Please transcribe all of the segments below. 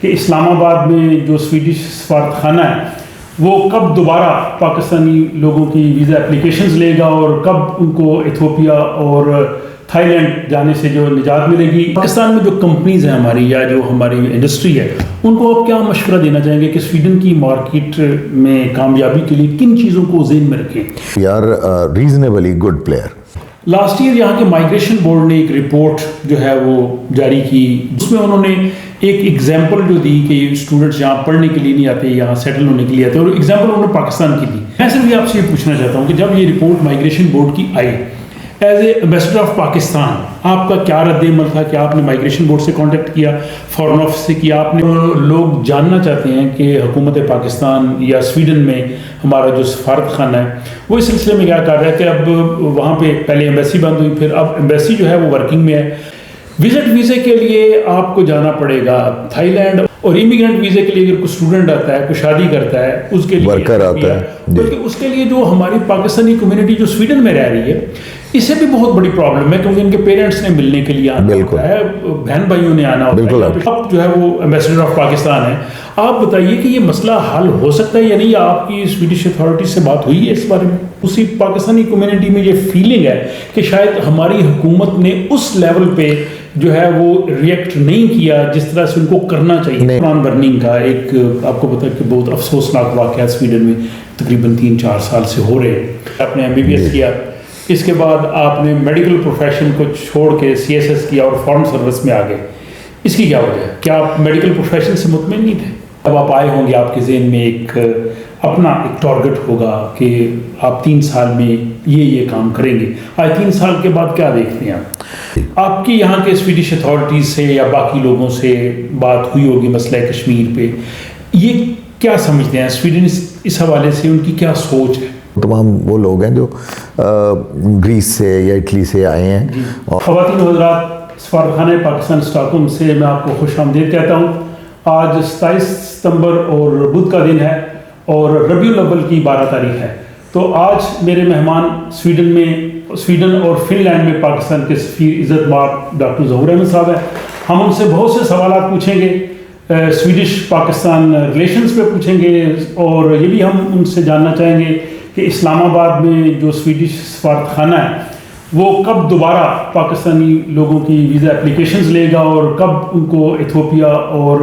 کہ اسلام آباد میں جو سویڈش سفارت خانہ ہے وہ کب دوبارہ پاکستانی لوگوں کی ویزا اپلیکیشنز لے گا اور کب ان کو ایتھوپیا اور تھائی لینڈ جانے سے جو نجات ملے گی. پاکستان میں جو کمپنیز ہیں ہماری یا جو ہماری انڈسٹری ہے ان کو آپ کیا مشورہ دینا چاہیں گے کہ سویڈن کی مارکیٹ میں کامیابی کے لیے کن چیزوں کو ذہن میں رکھیں؟ یار reasonably good player. Last year یہاں کے مائگریشن بورڈ نے ایک رپورٹ جو ہے وہ جاری کی جس میں انہوں نے ایک ایگزامپل جو دی کہ اسٹوڈنٹس یہاں پڑھنے کے لیے نہیں آتے یہاں سیٹل ہونے کے لیے آتے اور ایگزامپل انہوں نے پاکستان کی دی. میں صرف بھی آپ سے یہ پوچھنا چاہتا ہوں کہ جب یہ رپورٹ مائگریشن بورڈ کی آئی as a ambassador of Pakistan آپ کا کیا رد عمل تھا کہ آپ نے مائگریشن بورڈ سے کانٹیکٹ کیا, فارن آفس سے کیا آپ نے؟ لوگ جاننا چاہتے ہیں کہ حکومت پاکستان یا سویڈن میں ہمارا جو سفارت خانہ ہے وہ اس سلسلے میں کیا کر رہا ہے کہ اب وہاں پہ پہلے ایمبیسی بند ہوئی پھر اب ایمبیسی جو ہے وہ ورکنگ میں ہے. وزٹ ویزے کے لیے آپ کو جانا پڑے گا تھائی لینڈ اور امیگرینٹ ویزے کے لیے اگر کوئی اسٹوڈنٹ آتا ہے کوئی شادی کرتا ہے اس کے لیے ورکر آتا ہے بلکہ اس کے لیے جو ہماری پاکستانی کمیونٹی جو سویڈن میں رہ رہی ہے اسے بھی بہت بڑی پرابلم ہے کیونکہ ان کے پیرنٹس نے ملنے کے لیے آنا ہوتا ہے, بہن بھائیوں نے آنا ہوتا ہے. اب جو ہے وہ ایمبیسڈر آف پاکستان ہے, آپ بتائیے کہ یہ مسئلہ حل ہو سکتا ہے یا نہیں؟ آپ کی سویڈش اتھارٹی سے بات ہوئی ہے اس بارے میں؟ اسی پاکستانی کمیونٹی میں یہ فیلنگ ہے کہ شاید ہماری حکومت نے اس لیول پہ جو ہے وہ ریئیکٹ نہیں کیا جس طرح سے ان کو کرنا چاہیے. قرآن برننگ کا ایک آپ کو پتا ہے کہ بہت افسوسناک واقعہ سویڈن میں تقریباً 3-4 سال سے ہو رہے ہیں. آپ نے MBBS کیا, اس کے بعد آپ نے میڈیکل پروفیشن کو چھوڑ کے CSS کیا اور فارن سروس میں آ گئے. اس کی کیا وجہ ہے؟ کیا آپ میڈیکل پروفیشن سے مطمئن نہیں تھے؟ اب آپ آئے ہوں گے, آپ کے ذہن میں ایک اپنا ایک ٹارگٹ ہوگا کہ آپ 3 سال میں یہ کام کریں گے. آج 3 سال کے بعد کیا دیکھتے ہیں آپ کی یہاں کے سویڈش اتھارٹیز سے یا باقی لوگوں سے بات ہوئی ہوگی مسئلہ کشمیر پہ, یہ کیا سمجھتے ہیں سویڈن اس حوالے سے, ان کی کیا سوچ ہے؟ تمام وہ لوگ ہیں جو گریس سے یا اٹلی سے آئے ہیں. خواتین و حضرات, سفارت خانہ پاکستان اسٹاک ہوم سے میں آپ کو خوش آمدید کہتا ہوں. آج 27 ستمبر اور بدھ کا دن ہے اور ربیع الاول کی 12 تاریخ ہے. تو آج میرے مہمان سویڈن اور فن لینڈ میں پاکستان کے سفیر عزت مآب ڈاکٹر ظہور احمد صاحب ہیں. ہم ان سے بہت سے سوالات پوچھیں گے, سویڈش پاکستان ریلیشنز پہ پوچھیں گے اور یہ بھی ہم ان سے جاننا چاہیں گے کہ اسلام آباد میں جو سویڈش سفارت خانہ ہے وہ کب دوبارہ پاکستانی لوگوں کی ویزا اپلیکیشنز لے گا اور کب ان کو ایتھوپیا اور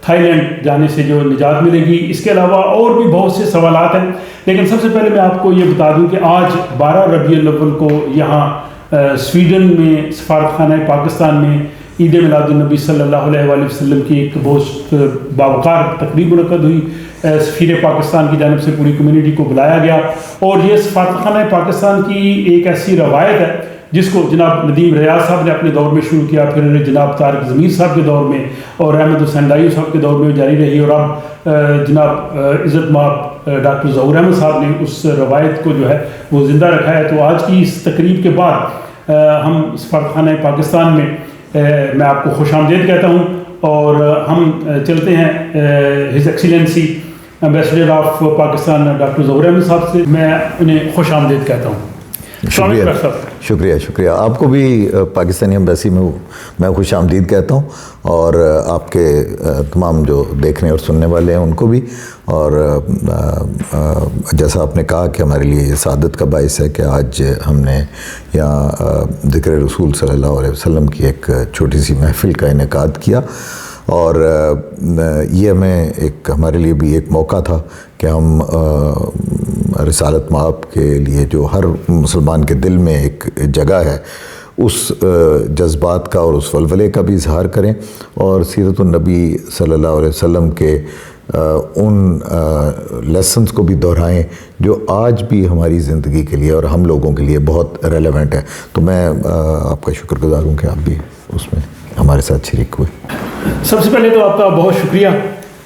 تھائی لینڈ جانے سے جو نجات ملے گی. اس کے علاوہ اور بھی بہت سے سوالات ہیں, لیکن سب سے پہلے میں آپ کو یہ بتا دوں کہ آج 12 ربیع الاول کو یہاں سویڈن میں سفارت خانہ پاکستان میں عید میلاد النبی صلی اللہ علیہ وآلہ وسلم کی ایک بہت باوقار تقریب منعقد ہوئی. سفیر پاکستان کی جانب سے پوری کمیونٹی کو بلایا گیا اور یہ سفارت خانہ پاکستان کی ایک ایسی روایت ہے جس کو جناب ندیم ریاض صاحب نے اپنے دور میں شروع کیا, پھر جناب طارق ضمیر صاحب کے دور میں اور احمد حسین ڈائیو صاحب کے دور میں جاری رہی اور اب جناب عزت مآب ڈاکٹر ظہور احمد صاحب نے اس روایت کو جو ہے وہ زندہ رکھا ہے. تو آج کی اس تقریب کے بعد ہم سفارت خانہ پاکستان میں میں آپ کو خوش آمدید کہتا ہوں اور ہم چلتے ہیں his Excellency ambassador of Pakistan doctor ظہور احمد صاحب سے. میں انہیں خوش آمدید کہتا ہوں. شکریہ. آپ کو بھی پاکستانی ایمبیسی میں میں خوش آمدید کہتا ہوں اور آپ کے تمام جو دیکھنے اور سننے والے ہیں ان کو بھی. اور جیسا آپ نے کہا کہ ہمارے لیے یہ سعادت کا باعث ہے کہ آج ہم نے یہاں ذکر رسول صلی اللہ علیہ وسلم کی ایک چھوٹی سی محفل کا انعقاد کیا اور یہ ہمارے لیے بھی ایک موقع تھا کہ ہم رسالت مآب کے لیے جو ہر مسلمان کے دل میں ایک جگہ ہے اس جذبات کا اور اس ولولے کا بھی اظہار کریں اور سیرت النبی صلی اللہ علیہ وسلم کے ان لیسنز کو بھی دہرائیں جو آج بھی ہماری زندگی کے لیے اور ہم لوگوں کے لیے بہت ریلیونٹ ہے. تو میں آپ کا شکر گزار ہوں کہ آپ بھی اس میں ہمارے ساتھ شریک ہوئے. سب سے پہلے تو آپ کا بہت شکریہ,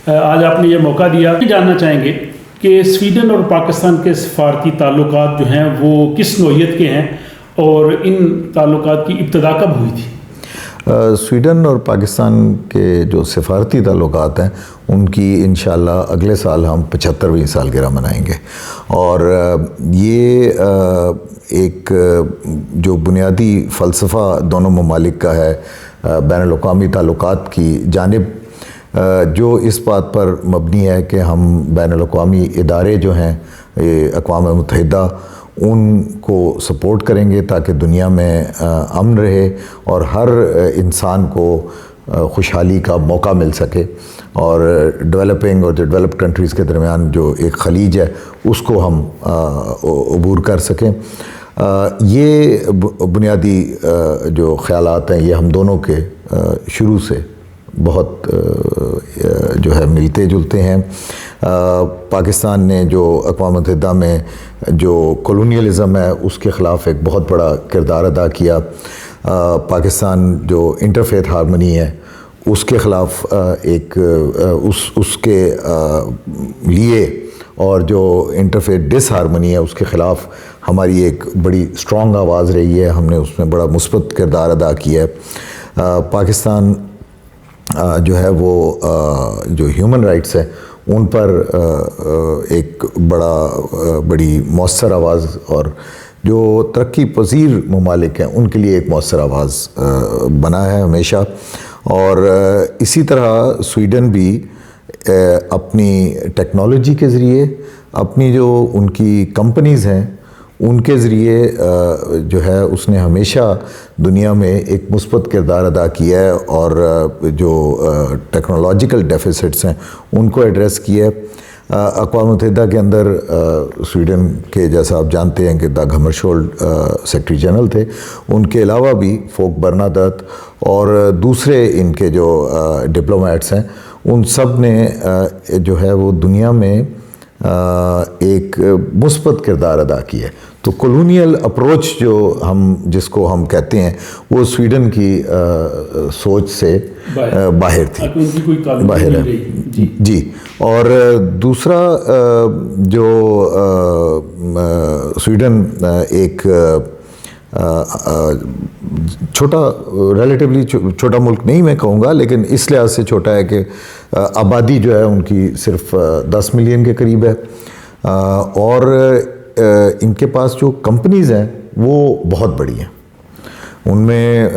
آج آپ نے یہ موقع دیا. جاننا چاہیں گے کہ سویڈن اور پاکستان کے سفارتی تعلقات جو ہیں وہ کس نوعیت کے ہیں اور ان تعلقات کی ابتدا کب ہوئی تھی؟ سویڈن اور پاکستان کے جو سفارتی تعلقات ہیں ان کی انشاءاللہ اگلے سال ہم 75ویں سالگرہ منائیں گے اور یہ ایک جو بنیادی فلسفہ دونوں ممالک کا ہے بین الاقوامی تعلقات کی جانب جو اس بات پر مبنی ہے کہ ہم بین الاقوامی ادارے جو ہیں اقوام متحدہ ان کو سپورٹ کریں گے تاکہ دنیا میں امن رہے اور ہر انسان کو خوشحالی کا موقع مل سکے، اور ڈیولپنگ اور جو ڈیولپڈ کنٹریز کے درمیان جو ایک خلیج ہے اس کو ہم عبور کر سکیں۔ یہ بنیادی جو خیالات ہیں یہ ہم دونوں کے شروع سے بہت جو ہے ملتے جلتے ہیں۔ پاکستان نے جو اقوام متحدہ میں جو کولونیلزم ہے اس کے خلاف ایک بہت بڑا کردار ادا کیا۔ پاکستان جو انٹرفیتھ ہارمنی ہے اس کے خلاف ایک اس کے لیے، اور جو انٹرفیتھ ڈس ہارمنی ہے اس کے خلاف ہماری ایک بڑی اسٹرانگ آواز رہی ہے، ہم نے اس میں بڑا مثبت کردار ادا کیا ہے۔ پاکستان جو ہے وہ جو ہیومن رائٹس ہے ان پر ایک بڑی مؤثر آواز، اور جو ترقی پذیر ممالک ہیں ان کے لیے ایک مؤثر آواز بنا ہے ہمیشہ۔ اور اسی طرح سویڈن بھی اپنی ٹیکنالوجی کے ذریعے، اپنی جو ان کی کمپنیز ہیں ان کے ذریعے جو ہے اس نے ہمیشہ دنیا میں ایک مثبت کردار ادا کیا ہے، اور جو ٹیکنالوجیکل ڈیفیسٹس ہیں ان کو ایڈریس کیا ہے۔ اقوام متحدہ کے اندر سویڈن کے، جیسا آپ جانتے ہیں کہ داگ ہمرشولڈ سیکرٹری جنرل تھے، ان کے علاوہ بھی فوک برنادت اور دوسرے ان کے جو ڈپلومیٹس ہیں ان سب نے جو ہے وہ دنیا میں ایک مثبت کردار ادا کیا ہے۔ تو کولونیل اپروچ جو جس کو ہم کہتے ہیں وہ سویڈن کی سوچ سے باہر تھی، باہر ہے جی۔ اور دوسرا جو سویڈن ایک چھوٹا، ریلیٹیولی چھوٹا ملک نہیں میں کہوں گا، لیکن اس لحاظ سے چھوٹا ہے کہ آبادی جو ہے ان کی صرف 10 ملین کے قریب ہے، اور ان کے پاس جو کمپنیز ہیں وہ بہت بڑی ہیں۔ ان میں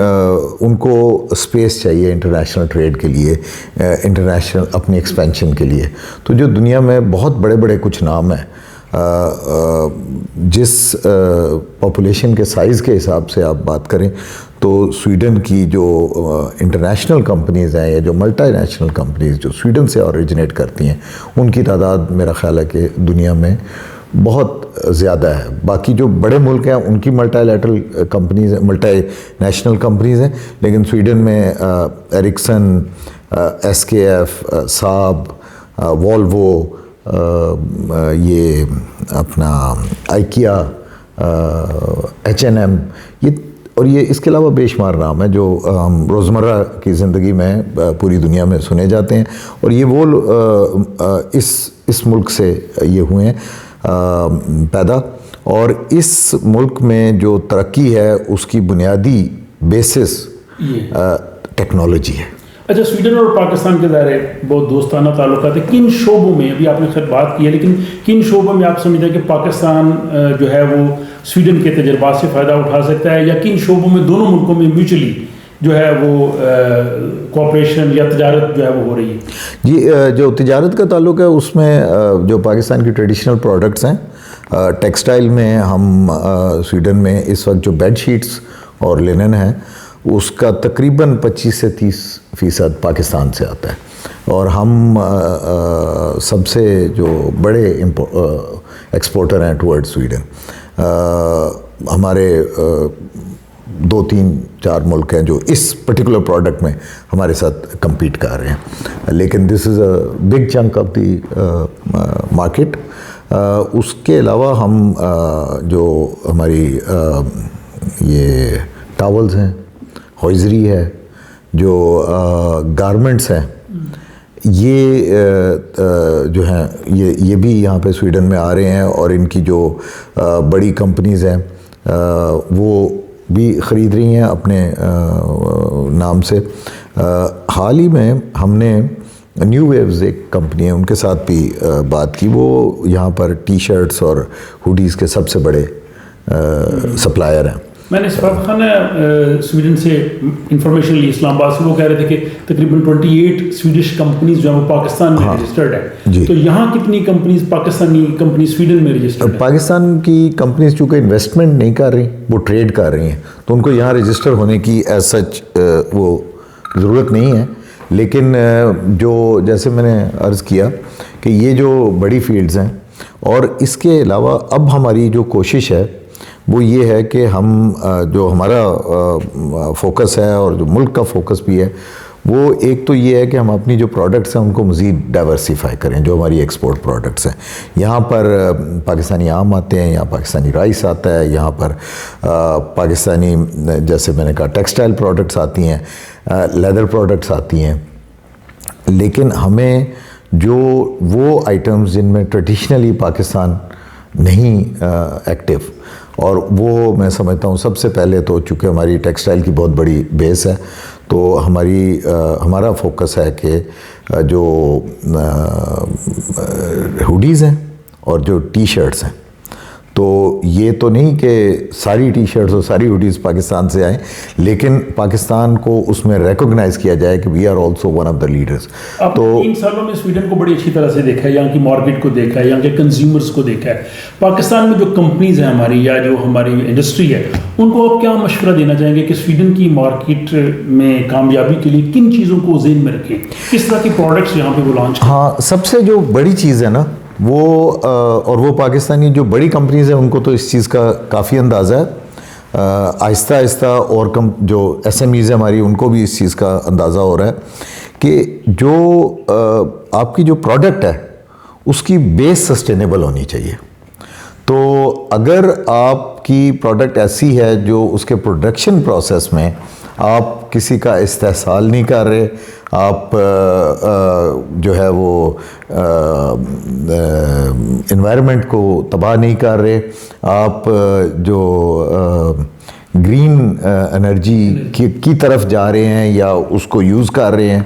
ان کو اسپیس چاہیے انٹرنیشنل ٹریڈ کے لیے، انٹرنیشنل اپنی ایکسپینشن کے لیے۔ تو جو دنیا میں بہت بڑے بڑے کچھ نام ہیں، جس پاپولیشن کے سائز کے حساب سے آپ بات کریں تو سویڈن کی جو انٹرنیشنل کمپنیز ہیں یا جو ملٹی نیشنل کمپنیز جو سویڈن سے اوریجنیٹ کرتی ہیں ان کی تعداد میرا خیال ہے کہ دنیا میں بہت زیادہ ہے۔ باقی جو بڑے ملک ہیں ان کی ملٹی لیٹرل کمپنیز ہیں، ملٹی نیشنل کمپنیز ہیں، لیکن سویڈن میں ایرکسن، ایس کے ایف، ساب، والوو، یہ اپنا آئیکیا، H&M، اور یہ اس کے علاوہ بے شمار نام ہیں جو ہم روزمرہ کی زندگی میں پوری دنیا میں سنے جاتے ہیں، اور یہ وہ اس ملک سے یہ ہوئے ہیں پیدا، اور اس ملک میں جو ترقی ہے اس کی بنیادی بیسس ٹیکنالوجی ہے۔ اچھا، سویڈن اور پاکستان کے ظاہر بہت دوستانہ تعلقات ہیں، کن شعبوں میں، ابھی آپ نے خیر بات کی ہے، لیکن کن شعبوں میں آپ سمجھتے ہیں کہ پاکستان جو ہے وہ سویڈن کے تجربات سے فائدہ اٹھا سکتا ہے، یا کن شعبوں میں دونوں ملکوں میں میوچلی جو ہے وہ کوآپریشن یا تجارت جو ہے وہ ہو رہی ہے؟ جی، جو تجارت کا تعلق ہے اس میں جو پاکستان کی ٹریڈیشنل پروڈکٹس ہیں، ٹیکسٹائل میں ہم سویڈن میں اس وقت جو بیڈ شیٹس اور لینن ہیں اس کا تقریباً 25 سے 30% پاکستان سے آتا ہے، اور ہم سب سے جو بڑے ایکسپورٹر ہیں ٹورڈ سویڈن۔ ہمارے 2-3-4 ملک ہیں جو اس پرٹیکولر پروڈکٹ میں ہمارے ساتھ کمپیٹ کر رہے ہیں، لیکن this is a big chunk of the market. اس کے علاوہ ہم جو ہماری یہ ٹاولز ہیں، ہوئزری ہے، جو گارمنٹس ہیں، یہ جو ہیں یہ بھی یہاں پہ سویڈن میں آ رہے ہیں، اور ان کی جو بڑی کمپنیز ہیں وہ بھی خرید رہی ہیں اپنے نام سے۔ حال ہی میں ہم نے نیو ویوز ایک کمپنی ہے ان کے ساتھ بھی بات کی، وہ یہاں پر ٹی شرٹس اور ہوڈیز کے سب سے بڑے سپلائر ہیں، میں نے سفارت خانہ سویڈن سے انفارمیشن لی اسلام آباد سے، وہ کہہ رہے تھے کہ تقریباً 28 سویڈش کمپنیز جو ہیں وہ پاکستان میں رجسٹرڈ ہے. تو یہاں کتنی کمپنیز پاکستانی کمپنی سویڈن میں رجسٹرڈ ہے؟ پاکستان کی کمپنیز چونکہ انویسٹمنٹ نہیں کر رہی، وہ ٹریڈ کر رہی ہیں، تو ان کو یہاں رجسٹر ہونے کی ایز سچ وہ ضرورت نہیں ہے. لیکن جو جیسے میں نے عرض کیا کہ یہ جو بڑی فیلڈز ہیں، اور اس کے علاوہ اب ہماری جو کوشش ہے وہ یہ ہے کہ ہم جو ہمارا فوکس ہے اور جو ملک کا فوکس بھی ہے، وہ ایک تو یہ ہے کہ ہم اپنی جو پروڈکٹس ہیں ان کو مزید ڈائیورسیفائی کریں. جو ہماری ایکسپورٹ پروڈکٹس ہیں، یہاں پر پاکستانی آم آتے ہیں، یہاں پاکستانی رائس آتا ہے، یہاں پر پاکستانی جیسے میں نے کہا ٹیکسٹائل پروڈکٹس آتی ہیں، لیدر پروڈکٹس آتی ہیں. لیکن ہمیں جو وہ آئٹمز جن میں ٹریڈیشنلی پاکستان نہیں ایکٹیو، اور وہ میں سمجھتا ہوں سب سے پہلے تو چونکہ ہماری ٹیکسٹائل کی بہت بڑی بیس ہے، تو ہمارا فوکس ہے کہ جو ہوڈیز ہیں اور جو ٹی شرٹس ہیں، تو یہ تو نہیں کہ ساری ٹی شرٹس اور ساری ہوڈیز پاکستان سے آئیں، لیکن پاکستان کو اس میں ریکوگنائز کیا جائے کہ we are also one of the leaders. تو 3 سالوں میں سویڈن کو بڑی اچھی طرح سے دیکھا ہے، یہاں کی مارکیٹ کو دیکھا ہے، یہاں کے کنزیومرز کو دیکھا ہے. پاکستان میں جو کمپنیز ہیں ہماری یا جو ہماری انڈسٹری ہے، ان کو آپ کیا مشورہ دینا چاہیں گے کہ سویڈن کی مارکیٹ میں کامیابی کے لیے کن چیزوں کو ذہن میں رکھیں، کس طرح کے پروڈکٹس یہاں پہ وہ لانچ کریں؟ ہاں، سب سے جو بڑی چیز ہے نا وہ اور وہ پاکستانی جو بڑی کمپنیز ہیں ان کو تو اس چیز کا کافی اندازہ ہے. آہستہ آہستہ اور جو ایس ایم ایز ہیں ہماری، ان کو بھی اس چیز کا اندازہ ہو رہا ہے کہ جو آپ کی جو پروڈکٹ ہے اس کی بیس سسٹینیبل ہونی چاہیے. تو اگر آپ کی پروڈکٹ ایسی ہے جو اس کے پروڈکشن پروسیس میں آپ کسی کا استحصال نہیں کر رہے، آپ جو ہے وہ انوائرمنٹ کو تباہ نہیں کر رہے، آپ جو گرین انرجی کی طرف جا رہے ہیں یا اس کو یوز کر رہے ہیں،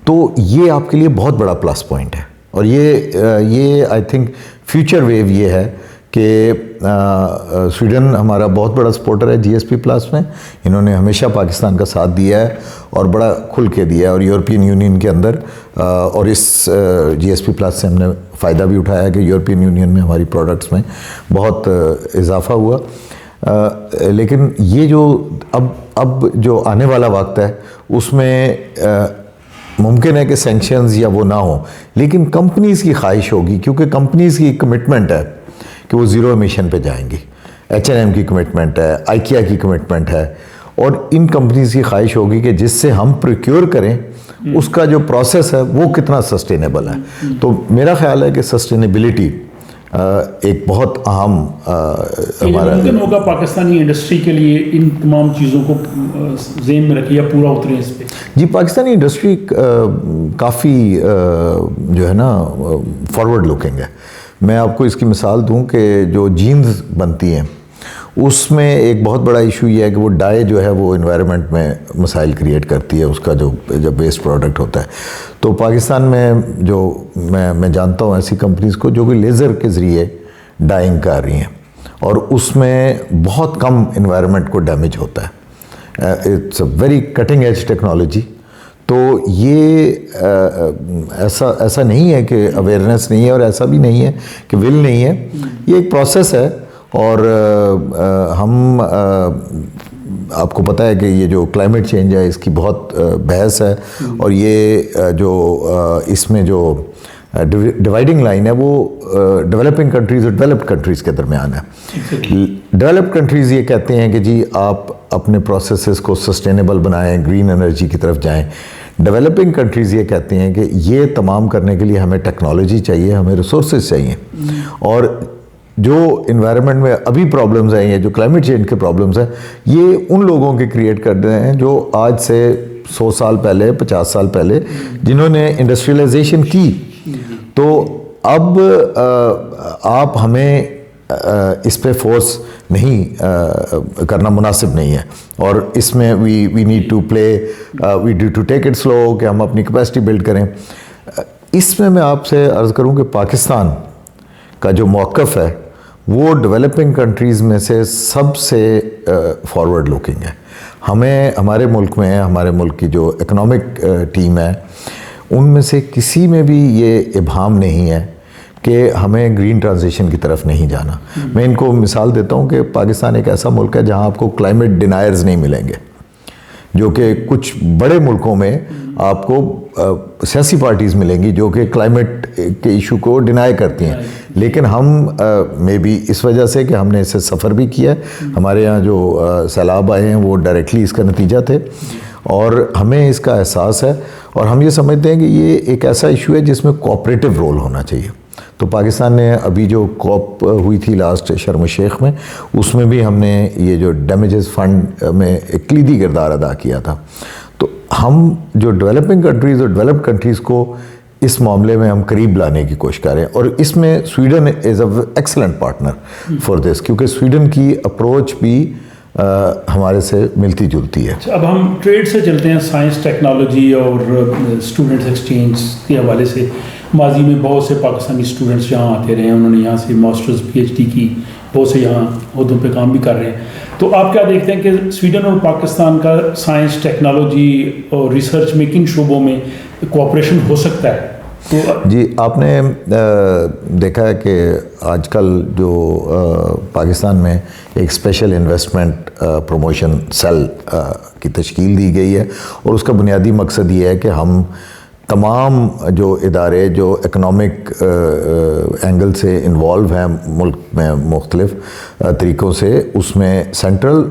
تو یہ آپ کے لیے بہت بڑا پلس پوائنٹ ہے. اور یہ آئی تھنک فیوچر ویو یہ ہے کہ سویڈن ہمارا بہت بڑا سپورٹر ہے جی ایس پی پلس میں. انہوں نے ہمیشہ پاکستان کا ساتھ دیا ہے اور بڑا کھل کے دیا ہے، اور یورپین یونین کے اندر اور اس جی ایس پی پلس سے ہم نے فائدہ بھی اٹھایا کہ یورپین یونین میں ہماری پروڈکٹس میں بہت اضافہ ہوا. لیکن یہ جو اب جو آنے والا وقت ہے اس میں ممکن ہے کہ سینکشنز یا وہ نہ ہوں، لیکن کمپنیز کی خواہش ہوگی، کیونکہ کمپنیز کی کمٹمنٹ ہے کہ وہ زیرو ایمیشن پہ جائیں گی. ایچ این ایم کی کمٹمنٹ ہے، آئیکیا کی کمٹمنٹ ہے، اور ان کمپنیز کی خواہش ہوگی کہ جس سے ہم پروکیور کریں اس کا جو پروسیس ہے وہ کتنا سسٹینیبل ہے. تو میرا خیال ہے کہ سسٹینیبلٹی ایک بہت اہم ہمارا ممکن ہوگا پاکستانی انڈسٹری کے لیے ان تمام چیزوں کو ذہن میں رکھیں یا پورا اتریں اس پہ. جی، پاکستانی انڈسٹری کافی جو ہے نا فارورڈ لوکنگ ہے. میں آپ کو اس کی مثال دوں کہ جو جینز بنتی ہیں اس میں ایک بہت بڑا ایشو یہ ہے کہ وہ ڈائی جو ہے وہ انوائرمنٹ میں مسائل کریٹ کرتی ہے، اس کا جو ویسٹ پروڈکٹ ہوتا ہے. تو پاکستان میں جو میں جانتا ہوں ایسی کمپنیز کو جو کہ لیزر کے ذریعے ڈائنگ کر رہی ہیں، اور اس میں بہت کم انوائرمنٹ کو ڈیمیج ہوتا ہے. It's a very cutting edge technology. تو یہ ایسا نہیں ہے کہ اویئرنیس نہیں ہے، اور ایسا بھی نہیں ہے کہ ول نہیں ہے. یہ ایک پروسیس ہے، اور ہم آپ کو پتہ ہے کہ یہ جو کلائمیٹ چینج ہے اس کی بہت بحث ہے، اور یہ جو اس میں جو ڈیوائڈنگ لائن ہے وہ ڈیولپنگ کنٹریز اور ڈیولپڈ کنٹریز کے درمیان ہے. ڈیولپڈ کنٹریز یہ کہتے ہیں کہ جی آپ اپنے پروسیسز کو سسٹینیبل بنائیں، گرین انرجی کی طرف جائیں. ڈیولپنگ کنٹریز یہ کہتے ہیں کہ یہ تمام کرنے کے لیے ہمیں ٹیکنالوجی چاہیے، ہمیں ریسورسز چاہیے. اور جو انوائرمنٹ میں ابھی پرابلمز ہیں، یہ جو کلائمیٹ چینج کے پرابلمز ہیں، یہ ان لوگوں کے کریٹ کرتے ہیں جو آج سے 100 سال پہلے، 50 سال پہلے جنہوں نے انڈسٹریلائزیشن کی. تو اب آپ ہمیں اس پہ فورس نہیں کرنا مناسب نہیں ہے، اور اس میں we need to play, we need to take it slow, کہ ہم اپنی کیپیسٹی بلڈ کریں. اس میں آپ سے عرض کروں کہ پاکستان کا جو موقف ہے وہ ڈیولپنگ کنٹریز میں سے سب سے فارورڈ لوکنگ ہے. ہمیں ہمارے ملک کی جو اکنامک ٹیم ہے ان میں سے کسی میں بھی یہ ابہام نہیں ہے کہ ہمیں گرین ٹرانزیشن کی طرف نہیں جانا. میں ان کو مثال دیتا ہوں کہ پاکستان ایک ایسا ملک ہے جہاں آپ کو کلائمیٹ ڈینائرز نہیں ملیں گے, جو کہ کچھ بڑے ملکوں میں آپ کو سیاسی پارٹیز ملیں گی جو کہ کلائمیٹ کے ایشو کو ڈینائی کرتی ہیں. لیکن ہم میں بھی اس وجہ سے کہ ہم نے اسے سفر بھی کیا ہے, ہمارے یہاں جو سیلاب آئے ہیں وہ ڈائریکٹلی اس کا نتیجہ تھے, اور ہمیں اس کا احساس ہے, اور ہم یہ سمجھتے ہیں کہ یہ ایک ایسا ایشو ہے جس میں کوآپریٹو رول ہونا چاہیے. تو پاکستان نے ابھی جو کوپ ہوئی تھی لاسٹ شرم الشیخ میں, اس میں بھی ہم نے یہ جو ڈیمیجز فنڈ میں ایک کلیدی کردار ادا کیا تھا. تو ہم جو ڈیولپنگ کنٹریز اور ڈیولپڈ کنٹریز کو اس معاملے میں ہم قریب لانے کی کوشش کر رہے ہیں, اور اس میں Sweden is a excellent partner for this, کیونکہ سویڈن کی اپروچ بھی ہمارے سے ملتی جلتی ہے. اب ہم ٹریڈ سے چلتے ہیں, سائنس ٹیکنالوجی اور اسٹوڈنٹس ایکسچینج کے حوالے سے. ماضی میں بہت سے پاکستانی اسٹوڈنٹس یہاں آتے رہے ہیں, انہوں نے یہاں سے ماسٹرز پی ایچ ڈی کی, بہت سے یہاں عہدوں پہ کام بھی کر رہے ہیں. تو آپ کیا دیکھتے ہیں کہ سویڈن اور پاکستان کا سائنس ٹیکنالوجی اور ریسرچ میں کن شعبوں میں کوآپریشن ہو سکتا ہے؟ جی, آپ نے دیکھا ہے کہ آج کل جو پاکستان میں ایک اسپیشل انویسٹمنٹ پروموشن سیل کی تشکیل دی گئی ہے, اور اس کا بنیادی مقصد یہ ہے کہ ہم تمام جو ادارے جو اکنامک اینگل سے انوالو ہیں ملک میں مختلف طریقوں سے, اس میں central,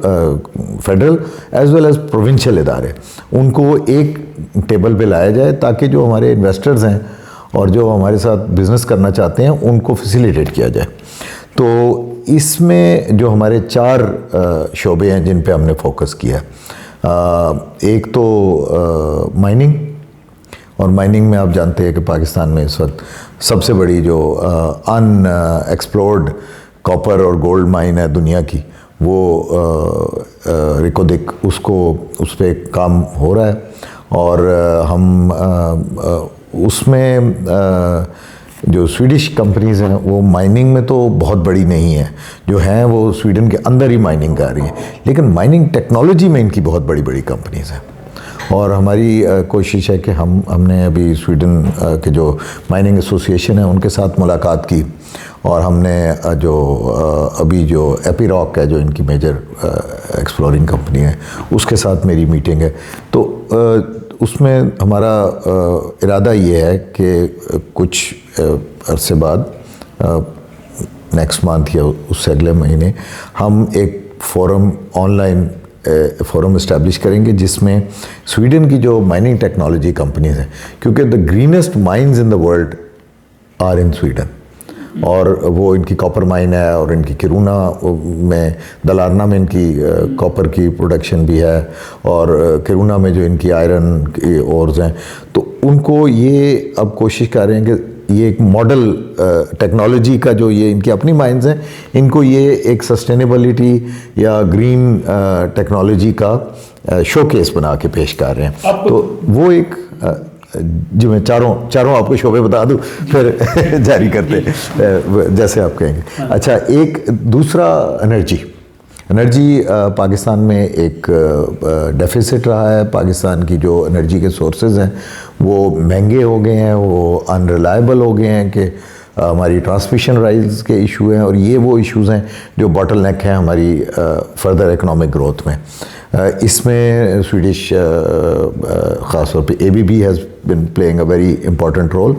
federal as well as provincial ادارے, ان کو ایک ٹیبل پہ لایا جائے تاکہ جو ہمارے انویسٹرز ہیں اور جو ہمارے ساتھ بزنس کرنا چاہتے ہیں ان کو فیسیلیٹیٹ کیا جائے. تو اس میں جو ہمارے 4 شعبے ہیں جن پہ ہم نے فوکس کیا. ایک تو مائننگ, اور مائننگ میں آپ جانتے ہیں کہ پاکستان میں اس وقت سب سے بڑی جو ان ایکسپلورڈ کاپر اور گولڈ مائن ہے دنیا کی, وہ ریکودک, اس پہ کام ہو رہا ہے. اور ہم اس میں جو سویڈش کمپنیز ہیں وہ مائننگ میں تو بہت بڑی نہیں ہیں, جو ہیں وہ سویڈن کے اندر ہی مائننگ کر رہی ہیں, لیکن مائننگ ٹیکنالوجی میں ان کی بہت بڑی بڑی کمپنیز ہیں. اور ہماری کوشش ہے کہ ہم نے ابھی سویڈن کے جو مائننگ ایسوسیشن ہے ان کے ساتھ ملاقات کی, اور ہم نے ابھی جو ایپی راک ہے جو ان کی میجر ایکسپلورنگ کمپنی ہے اس کے ساتھ میری میٹنگ ہے. تو اس میں ہمارا ارادہ یہ ہے کہ کچھ عرصے بعد نیکسٹ منتھ یا اس سے اگلے مہینے ہم ایک forum, on line forum establish کریں گے جس میں سویڈن کی جو مائننگ ٹیکنالوجی کمپنیز ہیں, کیونکہ the greenest mines in the world are in Sweden, اور وہ ان کی کاپر مائن ہے, اور ان کی کرونا میں دلارنا میں ان کی کاپر کی پروڈکشن بھی ہے, اور کرونا میں جو ان کی آئرن کی اورز ہیں. تو ان کو یہ اب کوشش کر رہے ہیں کہ یہ ایک ماڈل ٹیکنالوجی کا جو یہ ان کی اپنی مائنز ہیں, ان کو یہ ایک سسٹینیبلٹی یا گرین ٹیکنالوجی کا شو کیس بنا کے پیش کر رہے ہیں. تو وہ ایک جی, میں چاروں آپ کو شعبے بتا دوں پھر جاری کرتے جیسے آپ کہیں گے. اچھا, ایک دوسرا انرجی پاکستان میں ایک ڈیفیسٹ رہا ہے. پاکستان کی جو انرجی کے سورسز ہیں وہ مہنگے ہو گئے ہیں, وہ انریلائبل ہو گئے ہیں کہ ہماری ٹرانسمیشن رائلز کے ایشو ہیں, اور یہ وہ ایشوز ہیں جو باٹل نیک ہیں ہماری فردر اکنامک گروتھ میں. اس میں سویڈش خاص طور پہ ABB has been playing a very important role.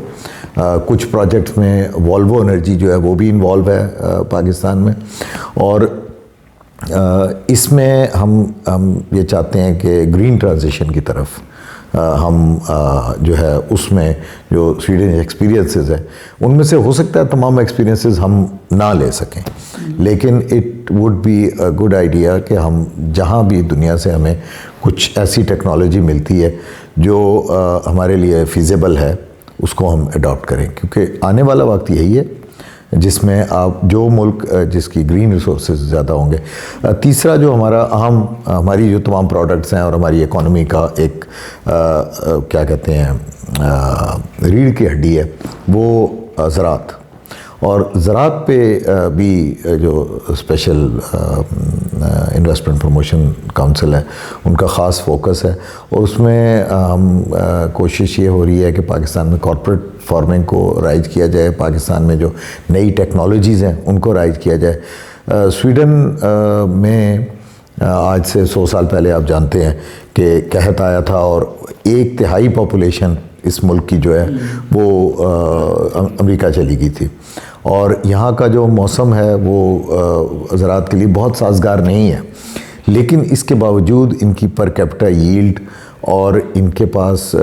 کچھ پروجیکٹس میں والوو انرجی جو ہے وہ بھی انوالو ہے پاکستان میں, اور اس میں ہم یہ چاہتے ہیں کہ گرین ٹرانزیشن کی طرف ہم جو ہے اس میں جو سویڈن ایکسپیرینسز ہیں ان میں سے ہو سکتا ہے تمام ایکسپیرینسز ہم نہ لے سکیں, لیکن it would be a good idea کہ ہم جہاں بھی دنیا سے ہمیں کچھ ایسی ٹیکنالوجی ملتی ہے جو ہمارے لیے فیزیبل ہے اس کو ہم اڈاپٹ کریں, کیونکہ آنے والا وقت یہی ہے جس میں آپ جو ملک جس کی گرین ریسورسز زیادہ ہوں گے. تیسرا جو ہمارا اہم, ہماری جو تمام پروڈکٹس ہیں اور ہماری اکانومی کا ایک کیا کہتے ہیں ریڑھ کی ہڈی ہے, وہ زراعت. اور زراعت پہ بھی جو اسپیشل انویسٹمنٹ پروموشن کونسل ہے ان کا خاص فوکس ہے، اور اس میں ہم کوشش یہ ہو رہی ہے کہ پاکستان میں کارپوریٹ فارمنگ کو رائج کیا جائے، پاکستان میں جو نئی ٹیکنالوجیز ہیں ان کو رائج کیا جائے۔ سویڈن میں آج سے 100 سال پہلے آپ جانتے ہیں کہ قحط آیا تھا اور 1/3 پاپولیشن اس ملک کی جو ہے وہ امریکہ چلی گئی تھی، اور یہاں کا جو موسم ہے وہ زراعت کے لیے بہت سازگار نہیں ہے، لیکن اس کے باوجود ان کی پر کیپٹا ییلڈ اور ان کے پاس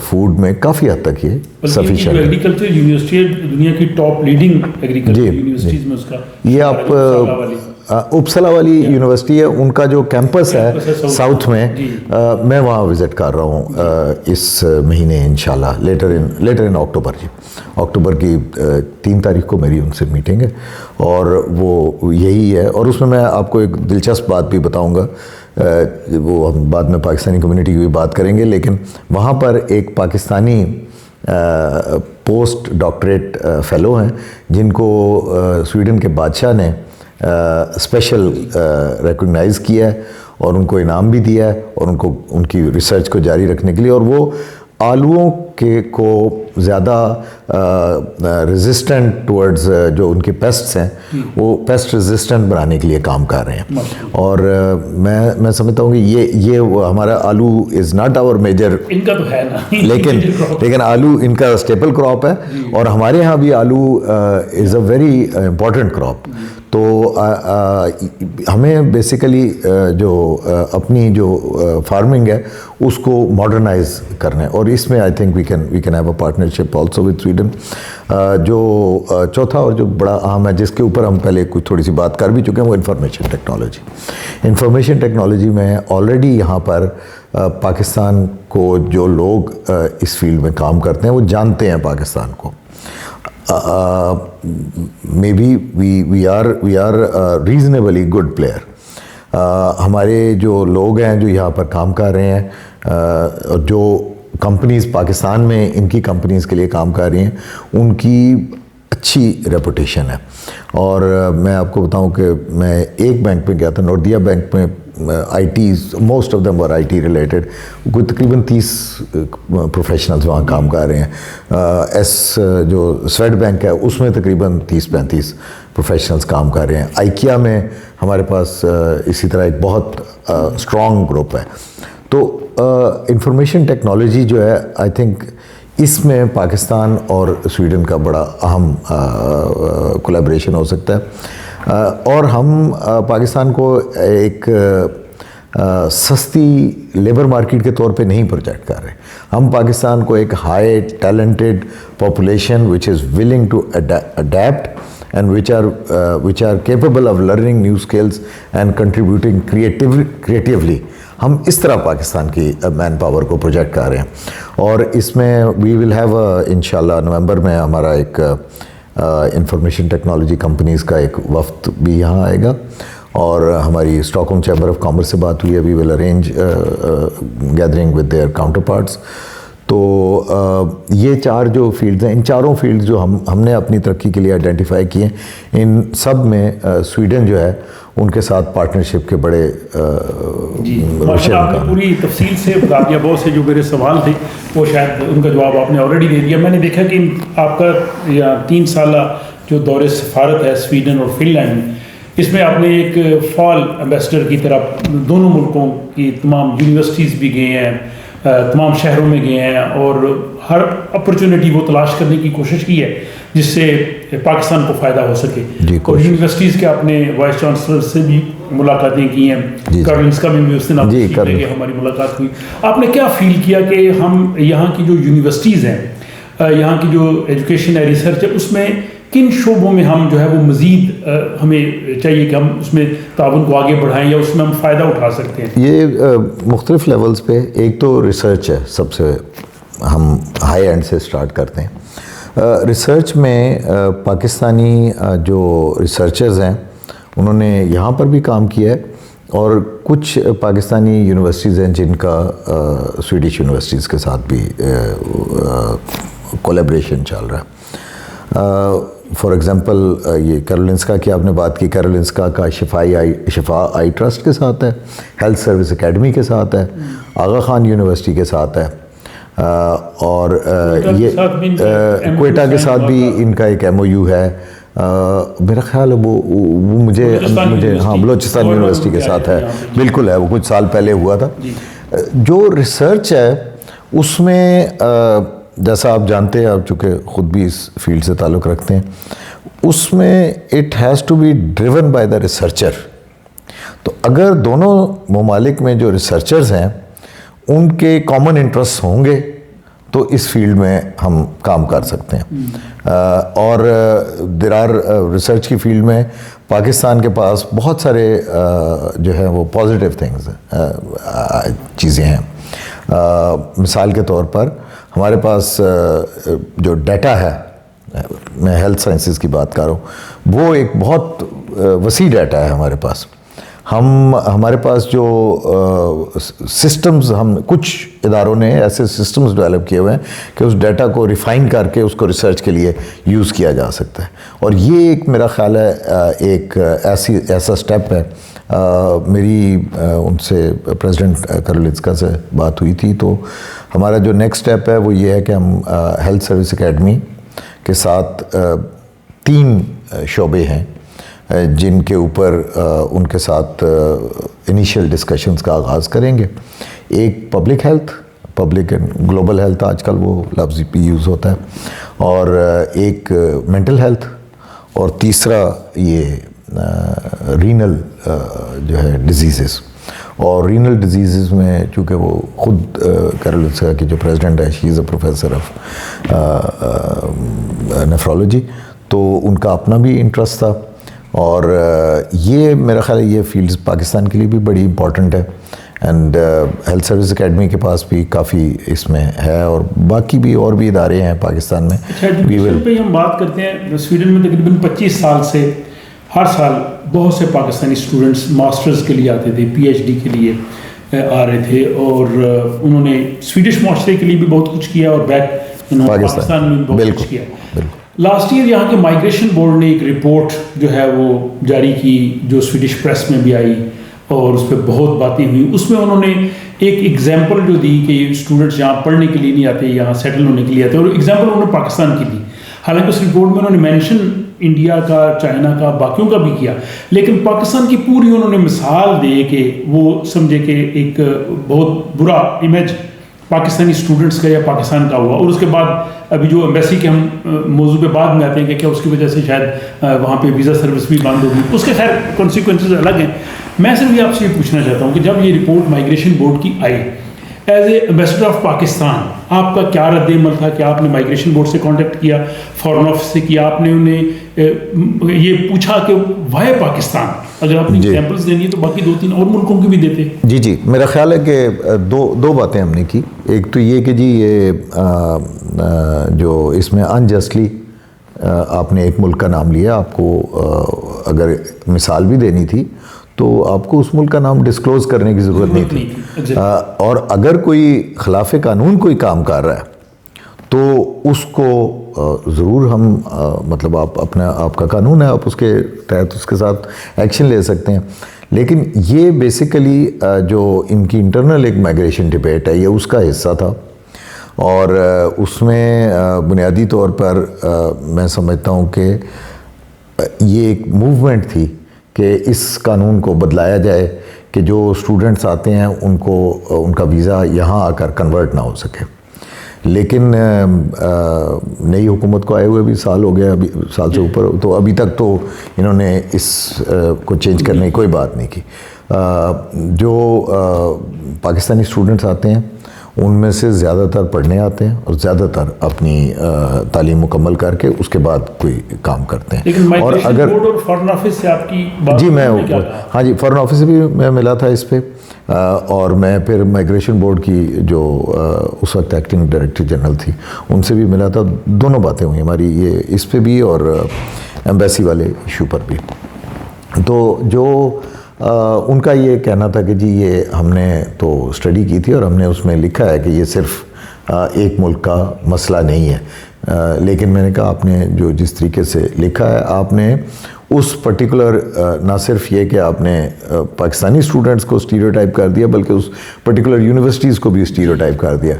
فوڈ میں کافی حد تک یہ سفیشینٹ ہے۔ ایگریکلچر یونیورسٹی دنیا کی ٹاپ لیڈنگ ایگریکلچر یونیورسٹیز میں اس کا یہ آپ اپسلا والی یونیورسٹی ہے، ان کا جو کیمپس ہے ساؤتھ میں، میں وہاں وزٹ کر رہا ہوں اس مہینے انشاءاللہ، لیٹر ان اکتوبر، جی اکتوبر کی 3 تاریخ کو میری ان سے میٹنگ ہے، اور وہ یہی ہے۔ اور اس میں آپ کو ایک دلچسپ بات بھی بتاؤں گا، وہ ہم بعد میں پاکستانی کمیونٹی کی بھی بات کریں گے، لیکن وہاں پر ایک پاکستانی پوسٹ ڈاکٹریٹ فیلو ہیں جن کو سویڈن کے بادشاہ نے اسپیشل ریکگنائز کیا ہے اور ان کو انعام بھی دیا ہے، اور ان کی ریسرچ کو جاری رکھنے کے لیے، اور وہ آلوؤں کو زیادہ ریزسٹنٹ ٹورڈز جو ان کے پیسٹس ہیں وہ پیسٹ ریزسٹنٹ بنانے کے لیے کام کر رہے ہیں، اور میں سمجھتا ہوں کہ یہ ہمارا آلو از ناٹ آور میجر، ان کا تو ہے نا، لیکن آلو ان کا اسٹیپل کراپ ہے، اور ہمارے ہاں بھی آلو از اے ویری امپورٹنٹ کراپ۔ تو ہمیں بیسیکلی جو اپنی جو فارمنگ ہے اس کو ماڈرنائز کرنا ہے، اور اس میں I think we can have a partnership also with Sweden. جو چوتھا اور جو بڑا اہم ہے، جس کے اوپر ہم پہلے کچھ تھوڑی سی بات کر بھی چکے ہیں، وہ انفارمیشن ٹیکنالوجی۔ انفارمیشن ٹیکنالوجی میں آلریڈی یہاں پر پاکستان کو جو لوگ اس فیلڈ میں کام کرتے ہیں وہ جانتے ہیں پاکستان کو۔ maybe we are a reasonably good player۔ ہمارے جو لوگ ہیں جو یہاں پر کام کر رہے ہیں، اور جو کمپنیز پاکستان میں ان کی کمپنیز کے لیے کام کر رہی ہیں، ان کی اچھی ریپوٹیشن ہے۔ اور میں آپ کو بتاؤں کہ میں ایک بینک میں گیا تھا، نوردیا بینک میں، I T, most of them were I T related, کوئی تقریباً 30 پروفیشنلز وہاں کام کر رہے ہیں۔ جو سویٹ بینک ہے اس میں تقریباً 30-35 پروفیشنلز کام کر رہے ہیں۔ آئیکیا میں ہمارے پاس اسی طرح ایک بہت اسٹرانگ گروپ ہے۔ تو انفارمیشن ٹیکنالوجی جو ہے، آئی تھنک اس میں پاکستان اور سویڈن کا بڑا اہم کولیبریشن ہو سکتا ہے، اور ہم پاکستان کو ایک سستی لیبر مارکیٹ کے طور پہ نہیں پروجیکٹ کر رہے، ہم پاکستان کو ایک high talented population which is willing to adapt and which are capable of learning new skills and contributing creatively، ہم اس طرح پاکستان کی مین پاور کو پروجیکٹ کر رہے ہیں۔ اور اس میں وی ول ہیو انشاءاللہ نومبر میں ہمارا ایک انفارمیشن ٹیکنالوجی کمپنیز کا ایک وفد بھی یہاں آئے گا، اور ہماری Stockholm chamber of commerce سے بات ہوئی ہے، we will arrange gathering with their counterparts. تو یہ 4 جو فیلڈز ہیں، ان چاروں فیلڈز جو ہم نے اپنی ترقی کے لیے آئیڈینٹیفائی کیے، ان سب میں سویڈن جو ہے ان کے ساتھ پارٹنرشپ کے بڑے روشن آپ نے پوری تفصیل سے بتا دیا۔ بہت سے جو میرے سوال تھے وہ شاید ان کا جواب آپ نے آلریڈی دے دیا۔ میں نے دیکھا کہ آپ کا 3 سالہ جو دور سفارت ہے سویڈن اور فن لینڈ میں، اس میں آپ نے ایک فال ایمبیسڈر کی طرح دونوں ملکوں کی تمام یونیورسٹیز بھی گئے ہیں، تمام شہروں میں گئے ہیں، اور ہر اپرچونٹی وہ تلاش کرنے کی کوشش کی ہے جس سے پاکستان کو فائدہ ہو سکے۔ اور یونیورسٹیز کے آپ نے وائس چانسلر سے بھی ملاقاتیں کی ہیں، کارلنسکا میں بھی اس دن آپ کی ہماری ملاقات ہوئی۔ آپ نے کیا فیل کیا کہ ہم یہاں کی جو یونیورسٹیز ہیں، یہاں کی جو ایجوکیشن ہے، ریسرچ ہے، اس میں کن شعبوں میں ہم جو ہے وہ مزید ہمیں چاہیے کہ ہم اس میں تعاون کو آگے بڑھائیں یا اس میں ہم فائدہ اٹھا سکتے ہیں؟ یہ مختلف لیولز پہ، ایک تو ریسرچ ہے، سب سے ہم ہائی اینڈ سے سٹارٹ کرتے ہیں۔ ریسرچ میں پاکستانی جو ریسرچرز ہیں انہوں نے یہاں پر بھی کام کیا ہے، اور کچھ پاکستانی یونیورسٹیز ہیں جن کا سویڈش یونیورسٹیز کے ساتھ بھی کولیبریشن چل رہا ہے۔ فار ایگزامپل یہ کیرولنسکا کی آپ نے بات کی، کیرولنسکا کا شفا آئی ٹرسٹ کے ساتھ ہے، ہیلتھ سروس اکیڈمی کے ساتھ ہے، آغا خان یونیورسٹی کے ساتھ ہے، اور یہ کوئٹہ کے ساتھ بھی ان کا ایک ایم او یو ہے، میرا خیال ہے وہ مجھے ہاں بلوچستان یونیورسٹی کے ساتھ ہے، بالکل ہے، وہ کچھ سال پہلے ہوا تھا۔ جو ریسرچ ہے اس میں جیسا آپ جانتے ہیں، آپ چونکہ خود بھی اس فیلڈ سے تعلق رکھتے ہیں، اس میں it has to be driven by the researcher. تو اگر دونوں ممالک میں جو ریسرچرز ہیں ان کے کامن انٹرسٹ ہوں گے تو اس فیلڈ میں ہم کام کر سکتے ہیں۔ اور دیر آر ریسرچ کی فیلڈ میں پاکستان کے پاس بہت سارے جو ہیں وہ پازیٹیو تھنگز چیزیں ہیں۔ مثال کے طور پر ہمارے پاس جو ڈیٹا ہے، میں ہیلتھ سائنسز کی بات کر رہا ہوں، وہ ایک بہت وسیع ڈیٹا ہے ہمارے پاس۔ ہمارے پاس جو سسٹمز، کچھ اداروں نے ایسے سسٹمز ڈیولپ کیے ہوئے ہیں کہ اس ڈیٹا کو ریفائن کر کے اس کو ریسرچ کے لیے یوز کیا جا سکتا ہے، اور یہ ایک میرا خیال ہے ایک ایسا سٹیپ ہے۔ میری ان سے پریزیڈنٹ کیرولنسکا سے بات ہوئی تھی، تو ہمارا جو نیکسٹ سٹیپ ہے وہ یہ ہے کہ ہم ہیلتھ سروس اکیڈمی کے ساتھ 3 شعبے ہیں جن کے اوپر ان کے ساتھ انیشیل ڈسکشنز کا آغاز کریں گے۔ ایک public health, public and global health آج کل وہ لفظ بھی یوز ہوتا ہے، اور ایک مینٹل ہیلتھ، اور تیسرا یہ رینل جو ہے ڈیزیزز۔ اور رینل ڈیزیزز میں چونکہ وہ خود کیرولنسکا کی جو پریزیڈنٹ ہے، شی از اے پروفیسر آف نیفرولوجی، تو ان کا اپنا بھی انٹرسٹ تھا، اور یہ میرا خیال ہے یہ فیلڈز پاکستان کے لیے بھی بڑی امپورٹنٹ ہے، اینڈ ہیلتھ سروس اکیڈمی کے پاس بھی کافی اس میں ہے، اور باقی بھی اور بھی ادارے ہیں پاکستان میں۔ ایجوکیشن پہ ہم بات کرتے ہیں، سویڈن میں تقریباً 25 سال سے ہر سال بہت سے پاکستانی اسٹوڈنٹس ماسٹرز کے لیے آتے تھے، پی ایچ ڈی کے لیے آ رہے تھے، اور انہوں نے سویڈش معاشرے کے لیے بھی بہت کچھ کیا، اور بیک پاکستان میں بھی بہت کچھ کیا۔ لاسٹ ایئر یہاں کے مائگریشن بورڈ نے ایک رپورٹ جو ہے وہ جاری کی، جو سویڈش پریس میں بھی آئی اور اس پہ بہت باتیں ہوئی۔ اس میں انہوں نے ایک ایگزامپل جو دی کہ اسٹوڈنٹس یہاں پڑھنے کے لیے نہیں آتے، یہاں سیٹل ہونے کے لیے آتے، اور ایگزامپل انہوں نے پاکستان کی دی۔ حالانکہ اس رپورٹ میں انہوں نے مینشن انڈیا کا، چائنا کا، باقیوں کا بھی کیا، لیکن پاکستان کی پوری انہوں نے مثال دے کہ وہ سمجھے کہ ایک بہت برا امیج پاکستانی اسٹوڈنٹس کا یا پاکستان کا ہوا۔ اور اس کے بعد ابھی جو ایمبیسی کے ہم موضوع پہ بعد میں آتے ہیں کہ کیا اس کی وجہ سے شاید وہاں پہ ویزا سروس بھی بند ہوگی، اس کے خیر کانسیکوینسز الگ ہیں۔ میں صرف یہ آپ سے یہ پوچھنا چاہتا ہوں کہ جب یہ رپورٹ مائگریشن بورڈ کی آئی، as a ambassador of Pakistan آپ کا کیا رد عمل تھا؟ کہ آپ نے مائگریشن بورڈ سے کانٹیکٹ کیا، فارن آفس سے کیا، آپ نے انہیں یہ پوچھا کہ وائی پاکستان؟ اگر آپ نے ایگزامپلس دینی ہے تو باقی 2-3 اور ملکوں کی بھی دیتے۔ جی میرا خیال ہے کہ دو باتیں ہم نے کی۔ ایک تو یہ کہ جی یہ جو اس میں انجسٹلی آپ نے ایک ملک کا نام لیا، آپ کو اگر مثال بھی دینی تھی تو آپ کو اس ملک کا نام ڈسکلوز کرنے کی ضرورت نہیں تھی، اور اگر کوئی خلاف قانون کوئی کام کر رہا ہے تو اس کو ضرور ہم مطلب آپ کا قانون ہے، آپ اس کے تحت اس کے ساتھ ایکشن لے سکتے ہیں۔ لیکن یہ بیسیکلی جو ان کی انٹرنل ایک مائگریشن ڈبیٹ ہے، یہ اس کا حصہ تھا، اور اس میں بنیادی طور پر میں سمجھتا ہوں کہ یہ ایک موومنٹ تھی کہ اس قانون کو بدلایا جائے کہ جو اسٹوڈنٹس آتے ہیں ان کو ان کا ویزا یہاں آ کر کنورٹ نہ ہو سکے۔ لیکن نئی حکومت کو آئے ہوئے بھی سال ہو گیا، ابھی سال سے اوپر، تو ابھی تک تو انہوں نے اس کو چینج کرنے کی کوئی بات نہیں کی۔ جو پاکستانی اسٹوڈنٹس آتے ہیں ان میں سے زیادہ تر پڑھنے آتے ہیں اور زیادہ تر اپنی تعلیم مکمل کر کے اس کے بعد کوئی کام کرتے ہیں۔ اور اگر فارن آفس سے آپ کی بات، جی میں ہاں جی فارن آفس سے بھی میں ملا تھا اس پہ، اور میں پھر مائگریشن بورڈ کی جو اس وقت ایکٹنگ ڈائریکٹر جنرل تھی ان سے بھی ملا تھا۔ دونوں باتیں ہوئی ہماری، یہ اس پہ بھی اور ایمبیسی والے ایشو پر بھی۔ تو جو ان کا یہ کہنا تھا کہ جی یہ ہم نے تو اسٹڈی کی تھی اور ہم نے اس میں لکھا ہے کہ یہ صرف ایک ملک کا مسئلہ نہیں ہے، لیکن میں نے کہا آپ نے جو جس طریقے سے لکھا ہے آپ نے اس پرٹیکولر نہ صرف یہ کہ آپ نے پاکستانی اسٹوڈنٹس کو اسٹیریوٹائپ کر دیا بلکہ اس پرٹیکولر یونیورسٹیز کو بھی اسٹیریوٹائپ کر دیا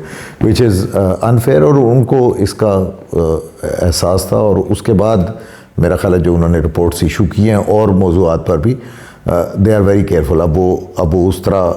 وچ از انفیئر، اور ان کو اس کا احساس تھا، اور اس کے بعد میرا خیال ہے جو انہوں نے رپورٹس ایشو کی ہیں اور موضوعات پر بھی دے آر ویری کیئرفل. اب وہ اس طرح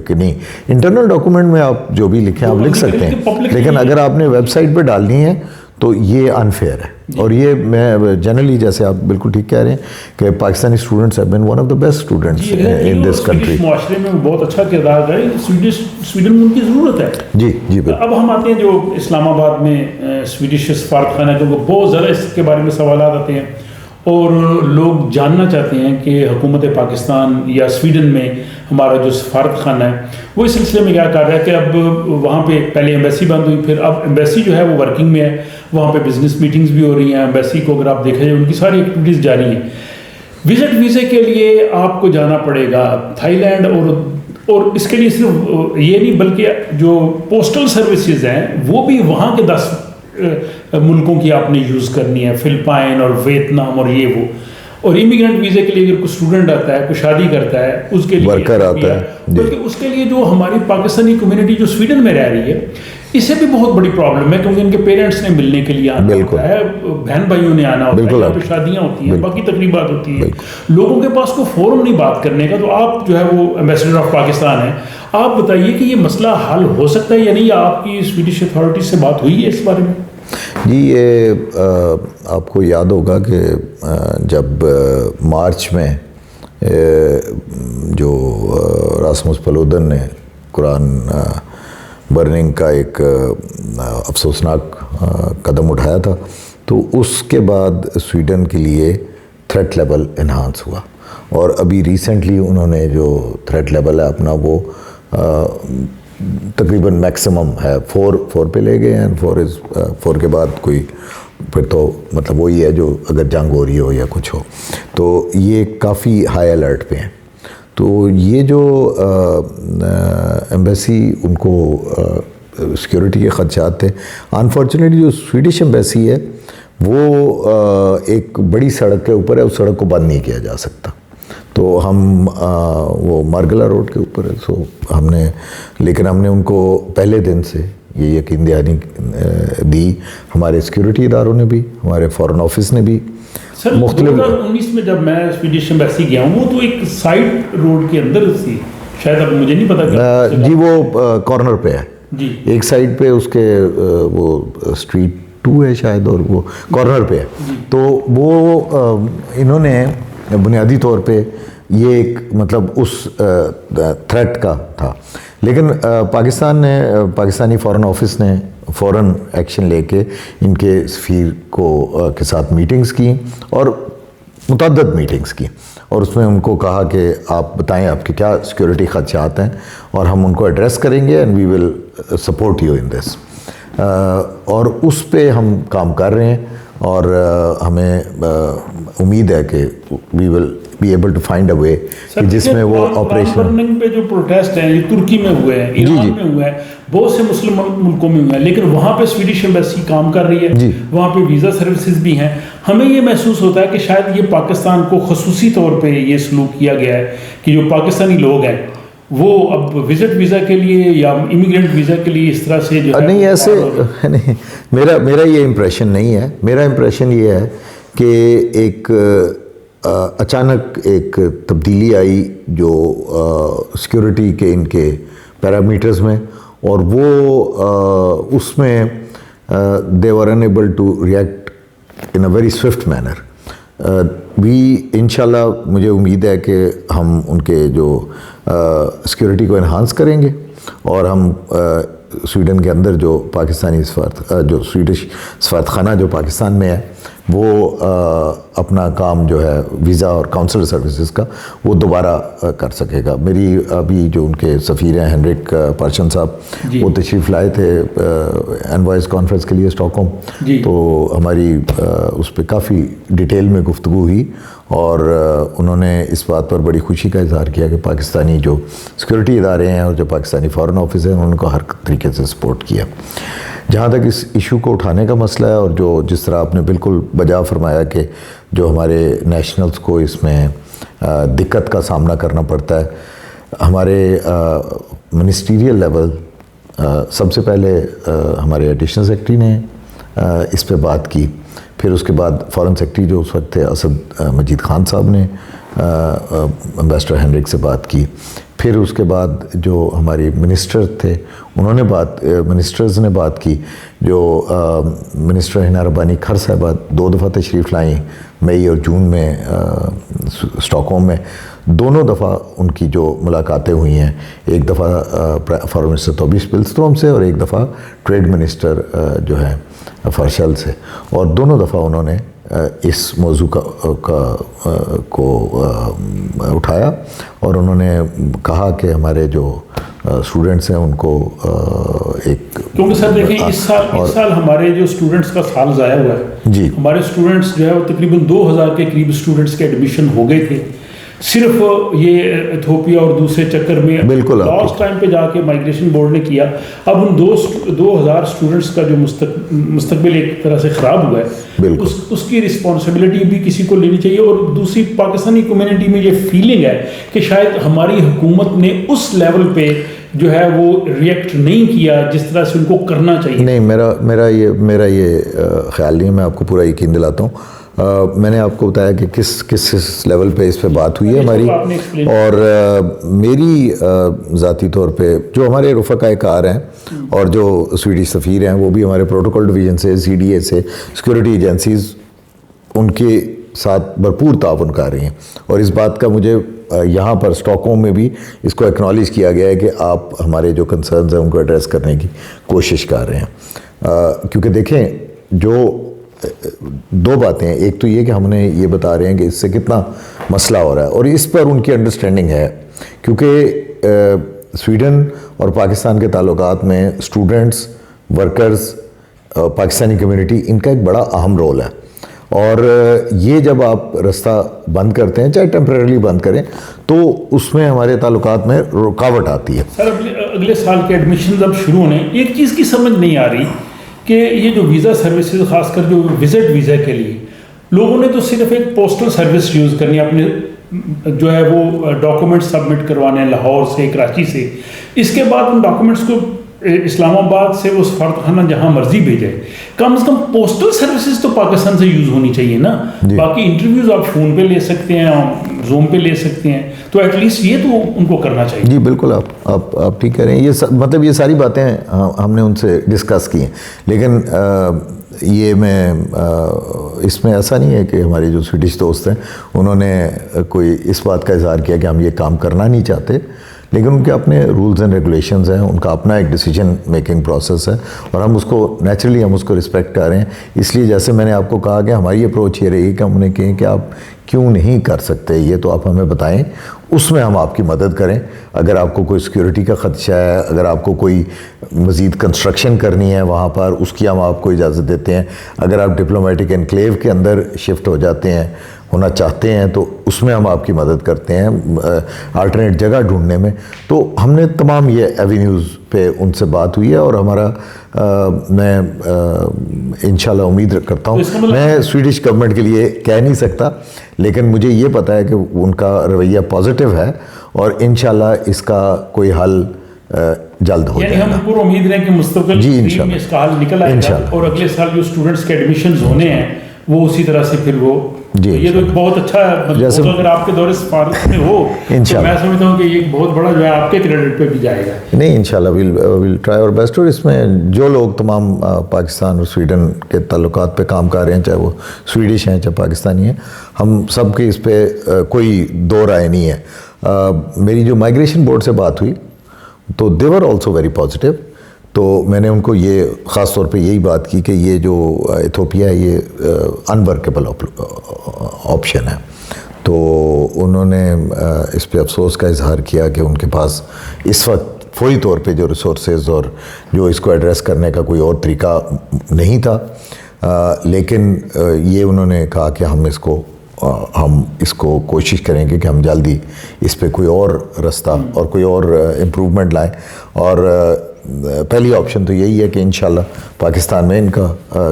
کہ نہیں، انٹرنل ڈاکومنٹ میں آپ جو بھی لکھیں آپ لکھ سکتے ہیں، لیکن اگر آپ نے ویب سائٹ پہ ڈالنی ہے تو یہ انفیئر ہے. اور یہ میں جنرلی جیسے آپ بالکل ٹھیک کہہ رہے ہیں کہ Pakistani students have been one of the best students in this country. معاشرے میں بہت اچھا کردار ہے، سویڈن میں ان کی ضرورت ہے. جی جی بالکل. اب ہم آتے ہیں جو اسلام آباد میں سویڈش سفارت خانہ ہے، کیونکہ بہت زیادہ اس کے بارے میں سوالات آتے ہیں اور لوگ جاننا چاہتے ہیں کہ حکومت پاکستان یا سویڈن میں ہمارا جو سفارت خانہ ہے وہ اس سلسلے میں کیا کر رہا ہے کہ اب وہاں پہ پہلے ایمبیسی بند ہوئی، پھر اب ایمبیسی جو ہے وہ ورکنگ میں ہے، وہاں پہ بزنس میٹنگز بھی ہو رہی ہیں. ایمبیسی کو اگر آپ دیکھا جائے ان کی ساری ایکٹیویٹیز جاری ہیں. وزٹ ویزے کے لیے آپ کو جانا پڑے گا تھائی لینڈ، اور اس کے لیے صرف یہ نہیں بلکہ جو پوسٹل سروسز ہیں وہ بھی وہاں کے 10 ملکوں کی آپ نے یوز کرنی ہے، فلپائن اور ویتنام اور یہ وہ. اور امیگرینٹ ویزے کے لیے اگر کوئی اسٹوڈنٹ آتا ہے، کوئی شادی کرتا ہے، اس کے لیے ورکر آتا ہے، بلکہ اس کے لیے جو ہماری پاکستانی کمیونٹی جو سویڈن میں رہ رہی ہے اسے بھی بہت بڑی پرابلم ہے، کیونکہ ان کے پیرنٹس نے ملنے کے لیے آنا ہوتا ہے، بہن بھائیوں نے آنا ہوتا ہے، یہاں پہ شادیاں ہوتی ہیں، باقی تقریبات ہوتی ہیں، لوگوں کے پاس کوئی فورم نہیں بات کرنے کا. تو آپ جو ہے وہ ایمبیسڈر آف پاکستان ہیں، آپ بتائیے کہ یہ مسئلہ حل ہو سکتا ہے یا نہیں؟ آپ کی سویڈش اتھارٹی سے بات ہوئی ہے اس بارے میں؟ جی یہ آپ کو یاد ہوگا کہ جب مارچ میں جو راسمس پلودن نے قرآن برننگ کا ایک افسوسناک قدم اٹھایا تھا تو اس کے بعد سویڈن کے لیے تھریٹ لیول انہانس ہوا، اور ابھی ریسنٹلی انہوں نے جو تھریٹ لیول ہے اپنا وہ تقریباً میکسیمم ہے 4 پہ لے گئے ہیں. 4 کے بعد کوئی پھر تو مطلب وہی ہے جو اگر جنگ ہو رہی ہو یا کچھ ہو، تو یہ کافی ہائی الرٹ پہ ہیں. تو یہ جو ایمبیسی ان کو سیکیورٹی کے خدشات تھے، انفارچونیٹلی جو سویڈش ایمبیسی ہے وہ ایک بڑی سڑک کے اوپر ہے، اس سڑک کو بند نہیں کیا جا سکتا. تو ہم وہ مارگلا روڈ کے اوپر ہے، سو لیکن ہم نے ان کو پہلے دن سے یہ یقین دہانی دی، ہمارے سیکیورٹی اداروں نے بھی، ہمارے فارن آفس نے بھی. سر 2019 میں جب میں سویڈش ایمبیسی گیا ہوں وہ تو ایک سائڈ روڈ کے اندر تھی، شاید اب مجھے نہیں پتا. جی وہ کارنر پہ ہے جی، ایک سائڈ پہ اس کے وہ اسٹریٹ 2 ہے شاید، اور وہ کارنر پہ ہے. تو وہ انہوں نے بنیادی طور پہ یہ ایک مطلب اس تھریٹ کا تھا، لیکن پاکستانی فارن آفس نے فوراً ایکشن لے کے ان کے سفیر کے ساتھ میٹنگز کی، اور متعدد میٹنگز کی، اور اس میں ان کو کہا کہ آپ بتائیں آپ کے کیا سیکیورٹی خدشات ہیں اور ہم ان کو ایڈریس کریں گے and we will support you in this. اور اس پہ ہم کام کر رہے ہیں، اور ہمیں امید ہے کہ we will be able to find a way جس میں وہ آپریشن پہ جو پروٹیسٹ ہیں یہ ترکی میں ہوئے ہیں، ایران میں ہوئے ہیں، بہت سے مسلم ملکوں میں ہوئے ہیں، لیکن وہاں پہ سویڈش ایمبیسی کام کر رہی ہے، وہاں پہ ویزا سروسز بھی ہیں. ہمیں یہ محسوس ہوتا ہے کہ شاید یہ پاکستان کو خصوصی طور پہ یہ سلوک کیا گیا ہے کہ جو پاکستانی لوگ ہیں وہ اب وزٹ ویزا کے لیے یا امیگرینٹ ویزا کے لیے اس طرح سے جو نہیں ایسے نہیں. میرا یہ امپریشن نہیں ہے. میرا امپریشن یہ ہے کہ ایک اچانک ایک تبدیلی آئی جو سیکیورٹی کے ان کے پیرامیٹرز میں، اور وہ اس میں they were enable to react in a very swift manner. انشاءاللہ مجھے امید ہے کہ ہم ان کے جو سیکیورٹی کو انہانس کریں گے، اور ہم سویڈن کے اندر جو پاکستانی جو سویڈش سفارت خانہ جو پاکستان میں ہے وہ اپنا کام جو ہے ویزا اور کاؤنسلر سروسز کا وہ دوبارہ کر سکے گا. میری ابھی جو ان کے سفیر ہیں ہینرک پرشن صاحب وہ تشریف لائے تھے انوائس کانفرنس کے لیے اسٹاک ہوم، تو ہماری اس پہ کافی ڈیٹیل میں گفتگو ہوئی، اور انہوں نے اس بات پر بڑی خوشی کا اظہار کیا کہ پاکستانی جو سیکورٹی ادارے ہیں اور جو پاکستانی فارن آفس ہیں انہوں نے کو ہر طریقے سے سپورٹ کیا. جہاں تک اس ایشو کو اٹھانے کا مسئلہ ہے اور جو جس طرح آپ نے بالکل بجا فرمایا کہ جو ہمارے نیشنلز کو اس میں دقت کا سامنا کرنا پڑتا ہے, ہمارے منسٹیریل لیول سب سے پہلے ہمارے ایڈیشنل سیکرٹری نے اس پہ بات کی, پھر اس کے بعد فارن سیکرٹری جو اس وقت تھے اسد مجید خان صاحب نے امبیسڈر ہینڈرک سے بات کی, پھر اس کے بعد جو ہماری منسٹر تھے انہوں نے منسٹرز نے بات کی. جو منسٹر ہنا ربانی کھر صاحبہ 2 دفعہ تشریف لائیں مئی اور جون میں اسٹاک ہوم میں. دونوں دفعہ ان کی جو ملاقاتیں ہوئی ہیں, ایک دفعہ فارن منسٹر توبیش بلستروم سے اور ایک دفعہ ٹریڈ منسٹر جو ہے فارشل سے, اور دونوں دفعہ انہوں نے اس موضوع کو اٹھایا اور انہوں نے کہا کہ ہمارے جو اسٹوڈنٹس ہیں ان کو ایک, کیونکہ سر دیکھیں اس سال ہمارے جو اسٹوڈنٹس کا سال ضائع ہوا ہے جی, ہمارے اسٹوڈنٹس جو ہے وہ تقریباً 2000 کے قریب اسٹوڈنٹس کے ایڈمیشن ہو گئے تھے صرف یہ ایتھوپیا اور دوسرے چکر میں. بالکل لاسٹ ٹائم پہ جا کے مائگریشن بورڈ نے کیا. اب ان 2000 اسٹوڈنٹس کا جو مستقبل ایک طرح سے خراب ہوا ہے, اس کی رسپانسبلٹی بھی کسی کو لینی چاہیے. اور دوسری پاکستانی کمیونٹی میں یہ فیلنگ ہے کہ شاید ہماری حکومت نے اس لیول پہ جو ہے وہ ریئیکٹ نہیں کیا جس طرح سے ان کو کرنا چاہیے. نہیں, میرا یہ خیال نہیں ہے, میں آپ کو پورا یقین دلاتا ہوں. میں نے آپ کو بتایا کہ کس لیول پہ اس پہ بات ہوئی ہے ہماری, اور میری ذاتی طور پہ جو ہمارے رفقائے کار ہیں اور جو سویڈش سفیر ہیں وہ بھی ہمارے پروٹوکول ڈویژن سے, CDA سے, سیکورٹی ایجنسیز ان کے ساتھ بھرپور تعاون کر رہی ہیں. اور اس بات کا مجھے یہاں پر اسٹاک ہوم میں بھی اس کو ایکنالج کیا گیا ہے کہ آپ ہمارے جو کنسرنز ہیں ان کو ایڈریس کرنے کی کوشش کر رہے ہیں. کیونکہ دیکھیں جو 2 باتیں ہیں, ایک تو یہ کہ ہم نے یہ بتا رہے ہیں کہ اس سے کتنا مسئلہ ہو رہا ہے اور اس پر ان کی انڈرسٹینڈنگ ہے, کیونکہ سویڈن اور پاکستان کے تعلقات میں students, workers, Pakistani community in کا ایک بڑا اہم رول ہے. اور یہ جب آپ رستہ بند کرتے ہیں, چاہے ٹیمپریرلی بند کریں, تو اس میں ہمارے تعلقات میں رکاوٹ آتی ہے. سر اگلے سال کے ایڈمیشنز اب شروع ہونے, ایک چیز کی سمجھ نہیں آ رہی کہ یہ جو ویزا سروسز خاص کر جو وزٹ ویزا کے لیے لوگوں نے تو صرف ایک پوسٹل سروس یوز کرنی ہے, اپنے جو ہے وہ ڈاکومنٹ سبمٹ کروانے ہیں لاہور سے, کراچی سے. اس کے بعد ان ڈاکومنٹس کو اسلام آباد سے وہ سفارتخانہ جہاں مرضی بھیجے. کم از کم پوسٹل سروسز تو پاکستان سے یوز ہونی چاہیے نا. باقی انٹرویوز آپ فون پہ لے سکتے ہیں, زوم پہ لے سکتے ہیں, تو ایٹ لیسٹ یہ تو ان کو کرنا چاہیے. جی بالکل, آپ ٹھیک کہہ رہے ہیں. یہ مطلب یہ ساری باتیں ہم نے ان سے ڈسکس کی ہیں, لیکن یہ میں اس میں ایسا نہیں ہے کہ ہمارے جو سویڈش دوست ہیں انہوں نے کوئی اس بات کا اظہار کیا کہ ہم یہ کام کرنا نہیں چاہتے, لیکن ان کے اپنے رولز اینڈ ریگولیشنز ہیں, ان کا اپنا ایک ڈیسیجن میکنگ پروسیس ہے, اور ہم اس کو نیچرلی ہم اس کو رسپیکٹ کر رہے ہیں. اس لیے جیسے میں نے آپ کو کہا کہ ہماری اپروچ یہ رہی کہ ہم نے کہیں کہ آپ کیوں نہیں کر سکتے, یہ تو آپ ہمیں بتائیں, اس میں ہم آپ کی مدد کریں. اگر آپ کو کوئی سیکیورٹی کا خدشہ ہے, اگر آپ کو کوئی مزید کنسٹرکشن کرنی ہے وہاں پر, اس کی ہم آپ کو اجازت دیتے ہیں. اگر آپ ڈپلومیٹک انکلیو کے اندر شفٹ ہونا چاہتے ہیں تو اس میں ہم آپ کی مدد کرتے ہیں آلٹرنیٹ جگہ ڈھونڈنے میں. تو ہم نے تمام یہ ایوینیوز پہ ان سے بات ہوئی ہے, اور ہمارا میں انشاءاللہ امید کرتا ہوں, میں سویڈش گورنمنٹ کے لیے کہہ نہیں سکتا, لیکن مجھے یہ پتہ ہے کہ ان کا رویہ پازیٹیو ہے, اور انشاءاللہ اس کا کوئی حل جلد ہو جائے گا. یعنی ہم پورا امید رہیں کہ مستقبل میں اس کا حل نکل آئے گا, اور اگلے سال جو اسٹوڈنٹس کے ایڈمیشنز ہونے ہیں وہ اسی طرح سے پھر وہ یہ تو بہت اچھا ہے. اگر آپ کے دور سفارت میں ہو تو میں سمجھتا ہوں کہ یہ بہت بڑا جو ہے آپ کے کریڈٹ پہ بھی جائے گا. نہیں, انشاءاللہ ویل ٹرائی اور بیسٹ. اور اس میں جو لوگ تمام پاکستان اور سویڈن کے تعلقات پہ کام کر رہے ہیں, چاہے وہ سویڈش ہیں چاہے پاکستانی ہیں, ہم سب کے اس پہ کوئی دو رائے نہیں ہے. میری جو مائگریشن بورڈ سے بات ہوئی تو دے ور آلسو ویری پازیٹیو. تو میں نے ان کو یہ خاص طور پہ یہی بات کی کہ یہ جو ایتھوپیا ہے یہ انورکیبل آپشن ہے. تو انہوں نے اس پہ افسوس کا اظہار کیا کہ ان کے پاس اس وقت فوری طور پہ جو ریسورسز اور جو اس کو ایڈریس کرنے کا کوئی اور طریقہ نہیں تھا, لیکن یہ انہوں نے کہا کہ ہم اس کو ہم اس کو کوشش کریں گے کہ ہم جلدی اس پہ کوئی اور رستہ اور کوئی اور امپروومنٹ لائیں. اور پہلی آپشن تو یہی ہے کہ انشاءاللہ پاکستان میں ان کا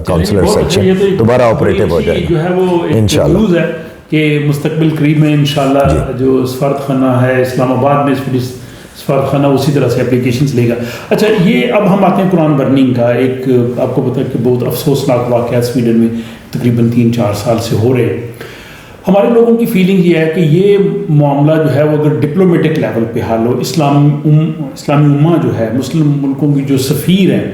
کونسلر سیکشن دوبارہ آپریٹو ہو جائے جو ہے وہ انشاءاللہ ہے کہ مستقبل قریب میں انشاءاللہ جو سفارت خانہ ہے اسلام آباد میں سفارت خانہ اسی طرح سے اپلیکیشنز لے گا. اچھا یہ اب ہم آتے ہیں قرآن برننگ کا. ایک آپ کو پتہ ہے کہ بہت افسوسناک واقعات سویڈن میں تقریباً 3-4 سال سے ہو رہے ہیں. ہمارے لوگوں کی فیلنگ یہ ہے کہ یہ معاملہ جو ہے وہ اگر ڈپلومیٹک لیول پہ حل ہو، اسلامی امہ جو ہے مسلم ملکوں کی جو سفیر ہیں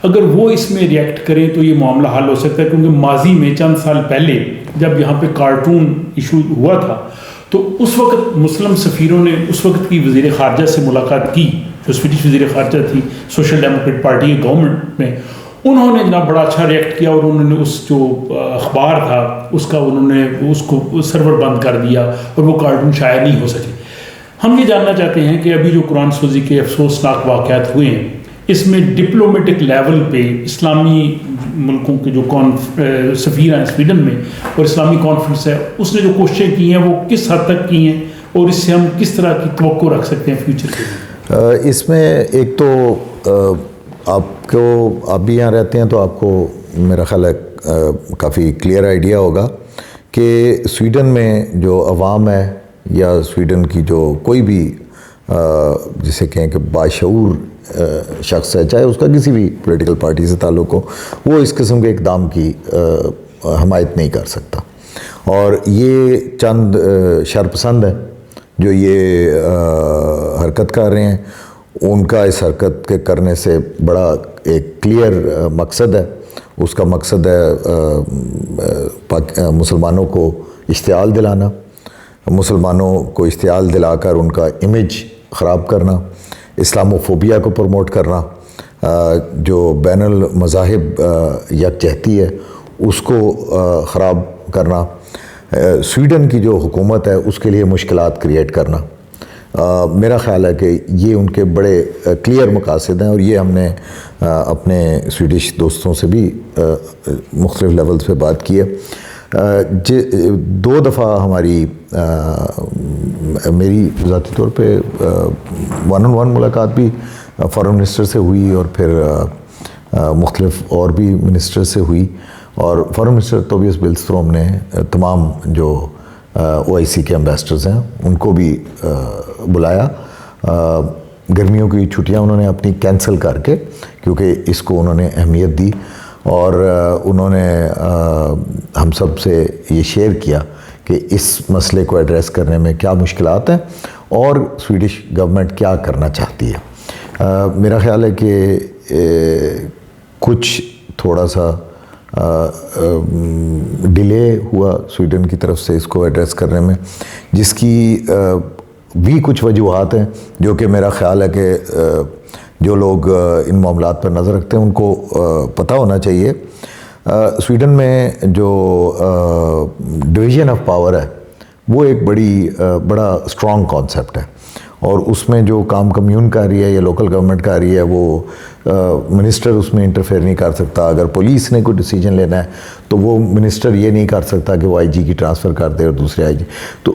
اگر وہ اس میں ریئیکٹ کریں تو یہ معاملہ حل ہو سکتا ہے. کیونکہ ماضی میں چند سال پہلے جب یہاں پہ کارٹون ایشو ہوا تھا تو اس وقت مسلم سفیروں نے اس وقت کی وزیر خارجہ سے ملاقات کی جو سویڈش وزیر خارجہ تھی سوشل ڈیموکریٹ پارٹی کی گورنمنٹ میں. انہوں نے جناب بڑا اچھا ریئیکٹ کیا اور انہوں نے اس جو اخبار تھا اس کا انہوں نے اس کو سرور بند کر دیا اور وہ کارٹون شائع نہیں ہو سکے. ہم یہ جاننا چاہتے ہیں کہ ابھی جو قرآن سوزی کے افسوسناک واقعات ہوئے ہیں اس میں ڈپلومیٹک لیول پہ اسلامی ملکوں کے جو سفیر ہیں سویڈن میں اور اسلامی کانفرنس ہے اس نے جو کوششیں کی ہیں وہ کس حد تک کی ہیں اور اس سے ہم کس طرح کی توقع رکھ سکتے ہیں فیوچر کے لیے؟ اس میں ایک تو آپ بھی یہاں رہتے ہیں تو آپ کو میرا خیال ہے کافی کلیئر آئیڈیا ہوگا کہ سویڈن میں جو عوام ہے یا سویڈن کی جو کوئی بھی جسے کہیں کہ باشعور شخص ہے چاہے اس کا کسی بھی پولیٹیکل پارٹی سے تعلق ہو وہ اس قسم کے اقدام کی حمایت نہیں کر سکتا. اور یہ چند شرپسند ہیں جو یہ حرکت کر رہے ہیں. ان کا اس حرکت کے کرنے سے بڑا ایک کلیئر مقصد ہے. اس کا مقصد ہے مسلمانوں کو اشتعال دلانا، مسلمانوں کو اشتعال دلا کر ان کا امیج خراب کرنا، اسلاموفوبیا کو پروموٹ کرنا، جو بین المذاہب یکجہتی ہے اس کو خراب کرنا، سویڈن کی جو حکومت ہے اس کے لیے مشکلات کریٹ کرنا. میرا خیال ہے کہ یہ ان کے بڑے کلیئر مقاصد ہیں اور یہ ہم نے اپنے سویڈش دوستوں سے بھی مختلف لیولز پہ بات کی ہے. 2 دفعہ ہماری میری ذاتی طور پہ 1-on-1 ملاقات بھی فارن منسٹر سے ہوئی اور پھر مختلف اور بھی منسٹر سے ہوئی. اور فارن منسٹر توبیس بلستروم نے تمام جو OIC کے امبیسڈرز ہیں ان کو بھی بلایا. گرمیوں کی چھٹیاں انہوں نے اپنی کینسل کر کے کیونکہ اس کو انہوں نے اہمیت دی اور انہوں نے ہم سب سے یہ شیئر کیا کہ اس مسئلے کو ایڈریس کرنے میں کیا مشکلات ہیں اور سویڈش گورنمنٹ کیا کرنا چاہتی ہے. میرا خیال ہے کہ کچھ تھوڑا سا ڈیلے ہوا سویڈن کی طرف سے اس کو ایڈریس کرنے میں، جس کی بھی کچھ وجوہات ہیں جو کہ میرا خیال ہے کہ جو لوگ ان معاملات پر نظر رکھتے ہیں ان کو پتہ ہونا چاہیے. سویڈن میں جو ڈویژن آف پاور ہے وہ ایک بڑا اسٹرانگ کانسیپٹ ہے اور اس میں جو کام کمیون کا رہی ہے یا لوکل گورنمنٹ کا رہی ہے وہ منسٹر اس میں انٹرفیئر نہیں کر سکتا. اگر پولیس نے کوئی ڈیسیجن لینا ہے تو وہ منسٹر یہ نہیں کر سکتا کہ وہ IG کی ٹرانسفر کر دے اور دوسرے IG. تو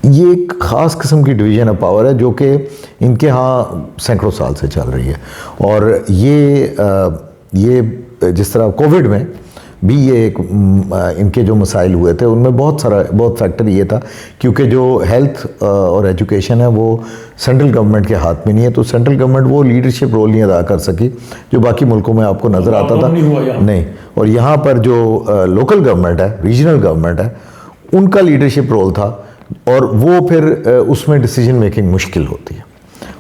یہ ایک خاص قسم کی ڈویژن آف پاور ہے جو کہ ان کے ہاں سینکڑوں سال سے چل رہی ہے. اور یہ جس طرح کووڈ میں بھی یہ ایک ان کے جو مسائل ہوئے تھے ان میں بہت فیکٹر یہ تھا کیونکہ جو ہیلتھ اور ایجوکیشن ہے وہ سینٹرل گورنمنٹ کے ہاتھ میں نہیں ہے. تو سینٹرل گورنمنٹ وہ لیڈرشپ رول نہیں ادا کر سکی جو باقی ملکوں میں آپ کو نظر آتا تھا نہیں. اور یہاں پر جو لوکل گورنمنٹ ہے، ریجنل گورنمنٹ ہے، ان کا لیڈرشپ رول تھا اور وہ پھر اس میں ڈیسیجن میکنگ مشکل ہوتی ہے.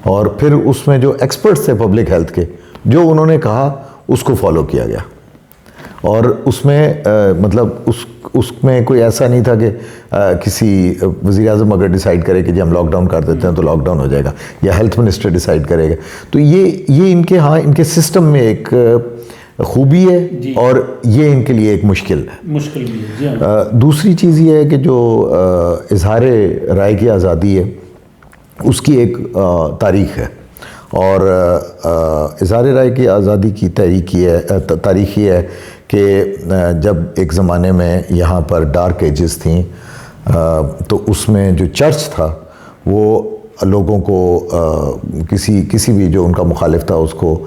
اور پھر اس میں جو ایکسپرٹس تھے پبلک ہیلتھ کے جو انہوں نے کہا اس کو فالو کیا گیا. اور اس میں مطلب اس میں کوئی ایسا نہیں تھا کہ کسی وزیر اعظم اگر ڈیسائیڈ کرے کہ جی ہم لاک ڈاؤن کر دیتے ہیں تو لاک ڈاؤن ہو جائے گا یا ہیلتھ منسٹر ڈیسائیڈ کرے گا. تو یہ ان کے ہاں ان کے سسٹم میں ایک خوبی ہے جی. اور یہ ان کے لیے ایک مشکل بھی ہے جی. دوسری چیز یہ ہے کہ جو اظہار رائے کی آزادی ہے اس کی ایک تاریخ ہے اور اظہار رائے کی آزادی کی تاریخ یہ ہے کہ جب ایک زمانے میں یہاں پر ڈارک ایجز تھیں تو اس میں جو چرچ تھا وہ لوگوں کو کسی بھی جو ان کا مخالف تھا اس کو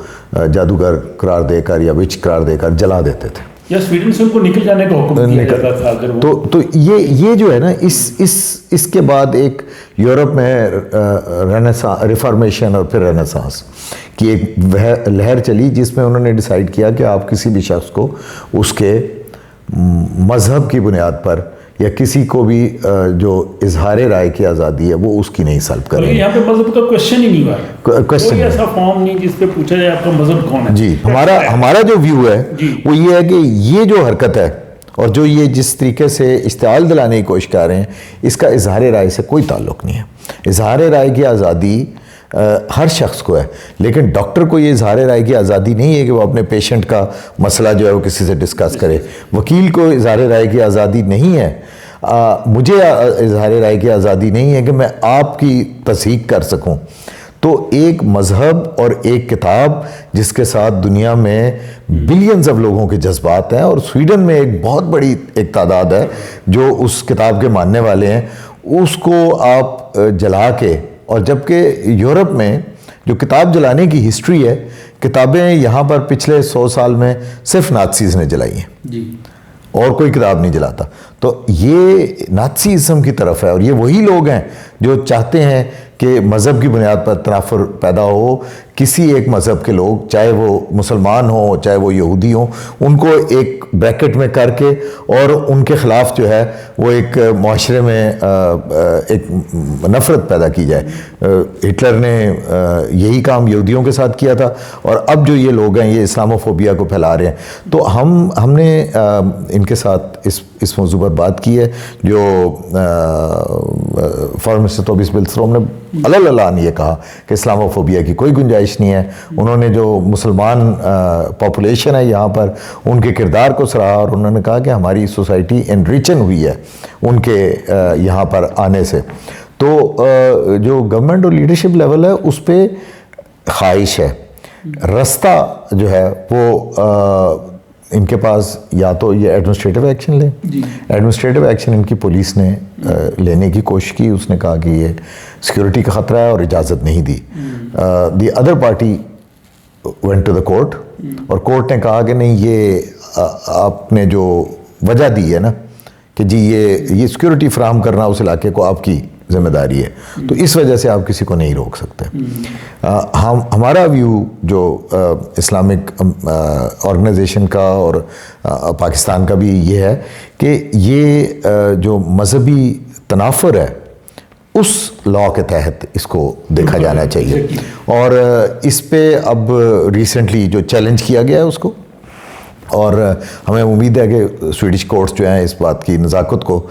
جادوگر قرار دے کر یا وچ قرار دے کر جلا دیتے تھے، یا سویڈن سے ان کو نکل جانے کا حکم دیا جاتا تھا اگر وہ تو یہ جو ہے نا اس کے بعد ایک یورپ میں ریفارمیشن اور پھر رینیسانس کی ایک لہر چلی، جس میں انہوں نے ڈیسائیڈ کیا کہ آپ کسی بھی شخص کو اس کے مذہب کی بنیاد پر یا کسی کو بھی جو اظہار رائے کی آزادی ہے وہ اس کی نہیں سلب کریں گے۔ یہاں پہ مذہب کا کوشچن ہی نہیں ہوا، کوئی ایسا فارم نہیں جس پہ پوچھا جائے آپ کا مذہب کون ہے۔ جی ہمارا جو ویو ہے وہ یہ ہے کہ یہ جو حرکت ہے اور جو یہ جس طریقے سے اشتعال دلانے کی کوشش کر رہے ہیں، اس کا اظہار رائے سے کوئی تعلق نہیں ہے۔ اظہار رائے کی آزادی ہر شخص کو ہے، لیکن ڈاکٹر کو یہ اظہار رائے کی آزادی نہیں ہے کہ وہ اپنے پیشنٹ کا مسئلہ جو ہے وہ کسی سے ڈسکس کرے۔ وکیل کو اظہار رائے کی آزادی نہیں ہے، مجھے اظہار رائے کی آزادی نہیں ہے کہ میں آپ کی تصحیح کر سکوں۔ تو ایک مذہب اور ایک کتاب جس کے ساتھ دنیا میں بلینز آف لوگوں کے جذبات ہیں، اور سویڈن میں ایک بہت بڑی ایک تعداد ہے جو اس کتاب کے ماننے والے ہیں، اس کو آپ جلا کے، اور جبکہ یورپ میں جو کتاب جلانے کی ہسٹری ہے، کتابیں یہاں پر پچھلے 100 سال میں صرف نازیز نے جلائی ہیں، جی، اور کوئی کتاب نہیں جلاتا۔ تو یہ نازیزم کی طرف ہے، اور یہ وہی لوگ ہیں جو چاہتے ہیں کہ مذہب کی بنیاد پر تنافر پیدا ہو، کسی ایک مذہب کے لوگ، چاہے وہ مسلمان ہوں چاہے وہ یہودی ہوں، ان کو ایک بریکٹ میں کر کے اور ان کے خلاف جو ہے وہ ایک معاشرے میں ایک نفرت پیدا کی جائے۔ ہٹلر نے یہی کام یہودیوں کے ساتھ کیا تھا، اور اب جو یہ لوگ ہیں یہ اسلاموفوبیا کو پھیلا رہے ہیں۔ تو ہم نے ان کے ساتھ اس موضوع پر بات کی ہے، جو فارن منسٹر توبیس بلستروم نے علل یہ کہا کہ اسلاموفوبیا کی کوئی گنجائش نہیں ہے۔ انہوں نے جو مسلمان پاپولیشن ہے یہاں پر، ان کے کردار کو سراہا، اور انہوں نے کہا کہ ہماری سوسائٹی انریچن ہوئی ہے ان کے یہاں پر آنے سے۔ تو جو گورنمنٹ اور لیڈرشپ لیول ہے اس پہ خواہش ہے، رستہ جو ہے وہ ان کے پاس یا تو یہ ایڈمنسٹریٹو ایکشن لیں۔ ایڈمنسٹریٹو ایکشن ان کی پولیس نے لینے کی کوشش کی، اس نے کہا کہ یہ سیکیورٹی کا خطرہ ہے اور اجازت نہیں دی۔ The other party went to the court, اور کورٹ نے کہا کہ نہیں، یہ آپ نے جو وجہ دی ہے نا کہ جی یہ سیکیورٹی فراہم کرنا اس علاقے کو آپ کی ذمہ داری ہے، تو اس وجہ سے آپ کسی کو نہیں روک سکتے۔ ہمارا ویو جو اسلامک آرگنائزیشن کا اور پاکستان کا بھی یہ ہے کہ یہ جو مذہبی تنافر ہے اس لا کے تحت اس کو دیکھا جانا چاہیے، اور اس پہ اب ریسنٹلی جو چیلنج کیا گیا ہے اس کو، اور ہمیں امید ہے کہ سویڈش کورٹس جو ہیں اس بات کی نزاکت کو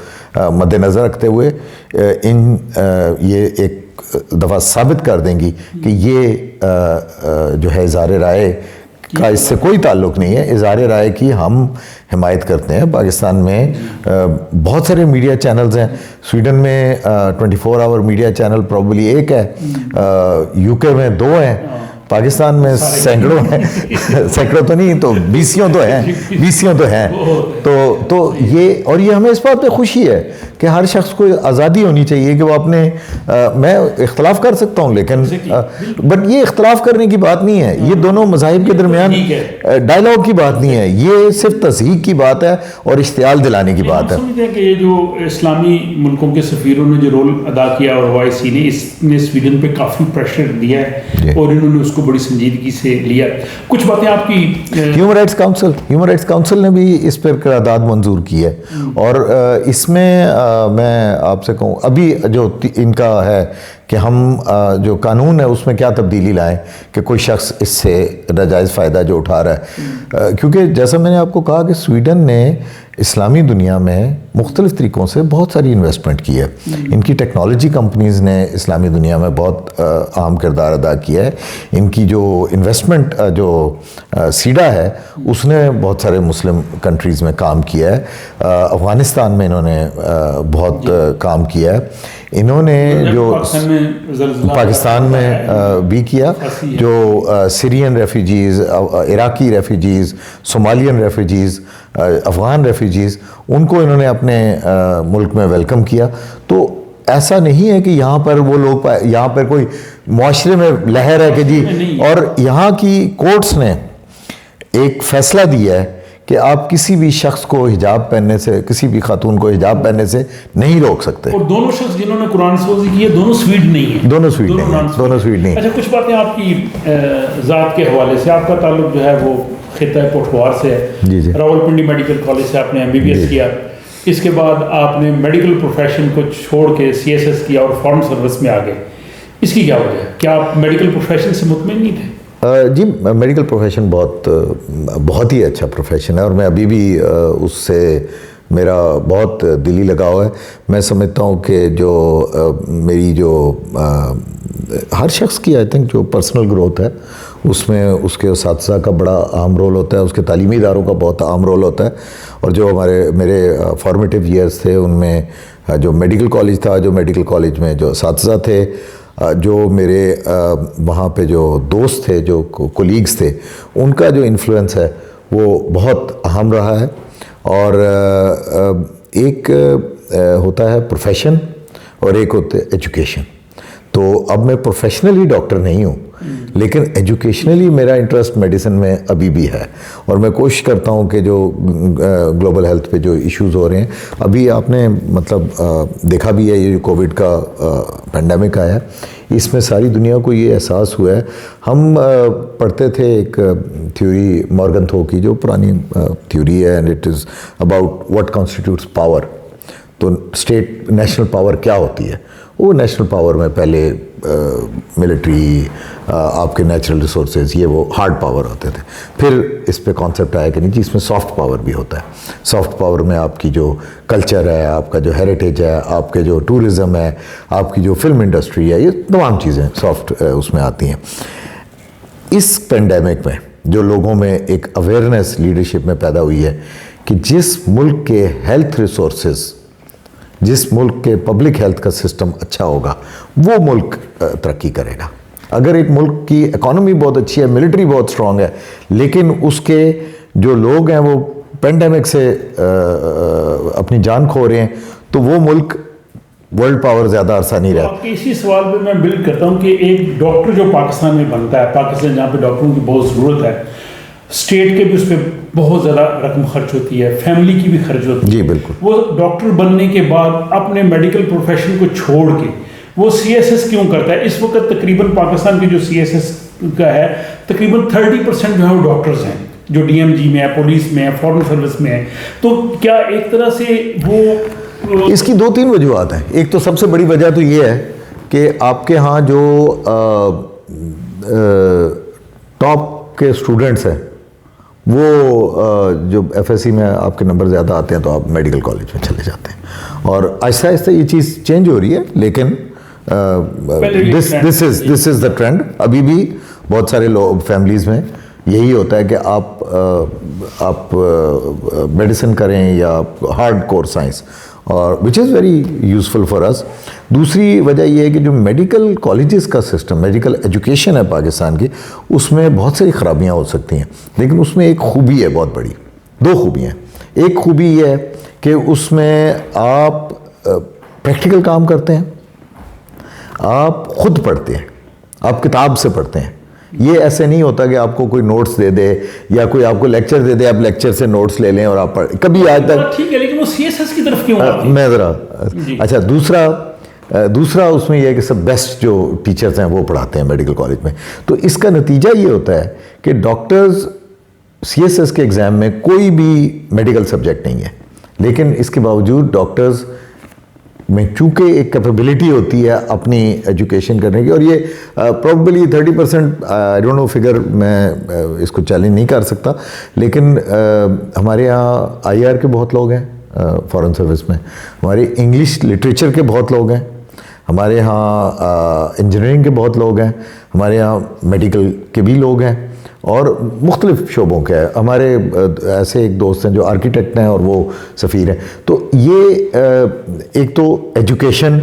مد نظر رکھتے ہوئے یہ ایک دفعہ ثابت کر دیں گی کہ یہ جو ہے اظہار رائے کا اس سے کوئی تعلق نہیں ہے۔ اظہار رائے کی ہم حمایت کرتے ہیں۔ پاکستان میں بہت سارے میڈیا چینلز ہیں، سویڈن میں 24 آور میڈیا چینل پروبلی ایک ہے، UK میں 2 ہیں، پاکستان میں سینکڑوں ہیں، سینکڑوں تو نہیں تو بیسیوں تو ہیں، تو یہ، اور یہ ہمیں اس بات پہ خوشی ہے کہ ہر شخص کو آزادی ہونی چاہیے کہ وہ اپنے، میں اختلاف کر سکتا ہوں لیکن بٹ یہ اختلاف کرنے کی بات نہیں ہے، یہ دونوں مذاہب کے درمیان ڈائلاگ کی بات نہیں ہے، یہ صرف تصحیح کی بات ہے اور اشتعال دلانے کی بات ہے۔ سمجھتے ہیں کہ یہ جو اسلامی ملکوں کے سفیروں نے جو رول ادا کیا اور OIC نے، اس نے سویڈن پہ کافی پریشر دیا ہے اور انہوں نے اس کو بڑی سنجیدگی سے لیا۔ کچھ باتیں آپ کی ہیومن رائٹس کاؤنسل نے بھی اس پر قرارداد منظور کی ہے، اور اس میں میں آپ سے کہوں ابھی جو ان کا ہے کہ ہم جو قانون ہے اس میں کیا تبدیلی لائیں کہ کوئی شخص اس سے ناجائز فائدہ جو اٹھا رہا ہے، کیونکہ جیسا میں نے آپ کو کہا کہ سویڈن نے اسلامی دنیا میں مختلف طریقوں سے بہت ساری انویسٹمنٹ کی ہے، ان کی ٹیکنالوجی کمپنیز نے اسلامی دنیا میں بہت اہم کردار ادا کیا ہے، ان کی جو انویسٹمنٹ جو سیڈا ہے اس نے بہت سارے مسلم کنٹریز میں کام کیا ہے، افغانستان میں انہوں نے بہت کام کیا ہے۔ انہوں نے جو پاکستان میں میں بھی کیا، جو سیرین ریفیوجیز، عراقی ریفیوجیز، صومالین ریفیوجیز، افغان ریفیوجیز، ان کو انہوں نے اپنے ملک میں ویلکم کیا. تو ایسا نہیں ہے کہ یہاں پر وہ لوگ، یہاں پر کوئی معاشرے میں لہر ہے کہ جی، اور یہاں کی کورٹس نے ایک فیصلہ دیا ہے کہ آپ کسی بھی شخص کو حجاب پہننے سے، کسی بھی خاتون کو حجاب پہننے سے نہیں روک سکتے. اور دونوں شخص جنہوں نے قرآن سوزی کی ہے دونوں سویڈ نہیں ہیں. دونوں سویڈ نہیں. اچھا، کچھ باتیں آپ کی ذات کے حوالے سے. آپ کا تعلق جو ہے وہ خطہ پٹھوار سے ہے. جی جی. راولپنڈی میڈیکل کالج سے آپ نے MBBS کیا. اس کے بعد آپ نے میڈیکل پروفیشن کو چھوڑ کے CSS کیا اور فارن سروس میں آ گئے. اس کی کیا وجہ ہے؟ کیا آپ میڈیکل پروفیشن سے مطمئن نہیں تھے؟ جی، میڈیکل پروفیشن بہت ہی اچھا پروفیشن ہے، اور میں ابھی بھی اس سے میرا بہت دلی لگاؤ ہے. میں سمجھتا ہوں کہ جو میری جو ہر شخص کی آئی تھنک جو پرسنل گروتھ ہے، اس میں اس کے اساتذہ کا بڑا اہم رول ہوتا ہے، اس کے تعلیمی اداروں کا بہت اہم رول ہوتا ہے. اور جو میرے فارمیٹیو ایئرس تھے، ان میں جو میڈیکل کالج تھا، جو میڈیکل کالج میں جو اساتذہ تھے، جو میرے وہاں پہ جو دوست تھے، جو کولیگز تھے، ان کا جو انفلوئنس ہے وہ بہت اہم رہا ہے. اور ایک ہوتا ہے پروفیشن اور ایک ہوتا ہے ایجوکیشن. تو اب میں پروفیشنلی ڈاکٹر نہیں ہوں، لیکن ایجوکیشنلی میرا انٹرسٹ میڈیسن میں ابھی بھی ہے، اور میں کوشش کرتا ہوں کہ جو گلوبل ہیلتھ پہ جو ایشوز ہو رہے ہیں، ابھی آپ نے مطلب دیکھا بھی ہے، یہ جو کووڈ کا پینڈیمک آیا ہے، اس میں ساری دنیا کو یہ احساس ہوا ہے. ہم پڑھتے تھے ایک تھیوری مورگن تھو کی، جو پرانی تھیوری ہے، and it is about what constitutes power. تو اسٹیٹ نیشنل پاور کیا ہوتی ہے؟ وہ نیشنل پاور میں پہلے ملٹری، آپ کے نیچرل ریسورسز، یہ وہ ہارڈ پاور ہوتے تھے. پھر اس پہ کانسیپٹ آیا کہ نہیں جی، اس میں سافٹ پاور بھی ہوتا ہے. سافٹ پاور میں آپ کی جو کلچر ہے، آپ کا جو ہیریٹیج ہے، آپ کے جو ٹورزم ہے، آپ کی جو فلم انڈسٹری ہے، یہ تمام چیزیں سافٹ اس میں آتی ہیں. اس پینڈیمک میں جو لوگوں میں ایک اویئرنیس لیڈرشپ میں پیدا ہوئی ہے کہ جس ملک کے ہیلتھ ریسورسز، جس ملک کے پبلک ہیلتھ کا سسٹم اچھا ہوگا، وہ ملک ترقی کرے گا. اگر ایک ملک کی اکانومی بہت اچھی ہے، ملٹری بہت سٹرونگ ہے، لیکن اس کے جو لوگ ہیں وہ پینڈیمک سے اپنی جان کھو رہے ہیں، تو وہ ملک ورلڈ پاور زیادہ عرصہ نہیں رہتا. آپ کے اسی سوال پہ میں بلڈ کرتا ہوں کہ ایک ڈاکٹر جو پاکستان میں بنتا ہے، پاکستان جہاں پہ ڈاکٹروں کی بہت ضرورت ہے، اسٹیٹ کے بھی اس پہ بہت زیادہ رقم خرچ ہوتی ہے، فیملی کی بھی خرچ ہوتی ہے. جی بالکل. وہ ڈاکٹر بننے کے بعد اپنے میڈیکل پروفیشن کو چھوڑ کے وہ CSS کیوں کرتا ہے؟ اس وقت تقریباً پاکستان کی جو CSS کا ہے، تقریباً 30% جو ہے وہ ڈاکٹرز ہیں، جو DMG میں ہے، پولیس میں ہے، فارن سروس میں ہے. تو کیا ایک طرح سے وہ، اس کی 2-3 وجوہات ہیں. ایک تو سب سے بڑی وجہ تو یہ ہے کہ آپ کے ہاں جو ٹاپ کے اسٹوڈنٹس ہیں، وہ جو FSC میں آپ کے نمبر زیادہ آتے ہیں تو آپ میڈیکل کالج میں چلے جاتے ہیں. اور آہستہ آہستہ یہ چیز چینج ہو رہی ہے، لیکن دس از دا ٹرینڈ. ابھی بھی بہت سارے لوگ فیملیز میں یہی ہوتا ہے کہ آپ میڈیسن کریں یا ہارڈ کور سائنس، اور وچ از ویری یوزفل فار اس. دوسری وجہ یہ ہے کہ جو میڈیکل کالجز کا سسٹم، میڈیکل ایجوکیشن ہے پاکستان کی، اس میں بہت ساری خرابیاں ہو سکتی ہیں، لیکن اس میں ایک خوبی ہے بہت بڑی. 2 خوبیاں ہیں. ایک خوبی یہ ہے کہ اس میں آپ پریکٹیکل کام کرتے ہیں، آپ خود پڑھتے ہیں، آپ کتاب سے پڑھتے ہیں. یہ ایسے نہیں ہوتا کہ آپ کو کوئی نوٹس دے دے یا کوئی آپ کو لیکچر دے دے، آپ لیکچر سے نوٹس لے لیں اور آپ پڑھ. کبھی آج تک ٹھیک ہے، لیکن وہ CSS کی طرف کیوں آتے ہیں؟ میں ذرا اچھا، دوسرا اس میں یہ ہے کہ سب بیسٹ جو ٹیچرز ہیں وہ پڑھاتے ہیں میڈیکل کالج میں. تو اس کا نتیجہ یہ ہوتا ہے کہ ڈاکٹرز CSS کے ایگزام میں کوئی بھی میڈیکل سبجیکٹ نہیں ہے، لیکن اس کے باوجود ڈاکٹرز میں چونکہ ایک کیپیبلٹی ہوتی ہے اپنی ایجوکیشن کرنے کی، اور یہ probably 30%، I don't know figure, میں اس کو چیلنج نہیں کر سکتا، لیکن ہمارے یہاں IR کے بہت لوگ ہیں فارن سروس میں، ہمارے انگلش لٹریچر کے بہت لوگ ہیں، ہمارے ہاں انجینئرنگ کے بہت لوگ ہیں، ہمارے ہاں میڈیکل کے بھی لوگ ہیں، اور مختلف شعبوں کے ہیں. ہمارے ایسے ایک دوست ہیں جو آرکیٹیکٹ ہیں اور وہ سفیر ہیں. تو یہ ایک تو ایجوکیشن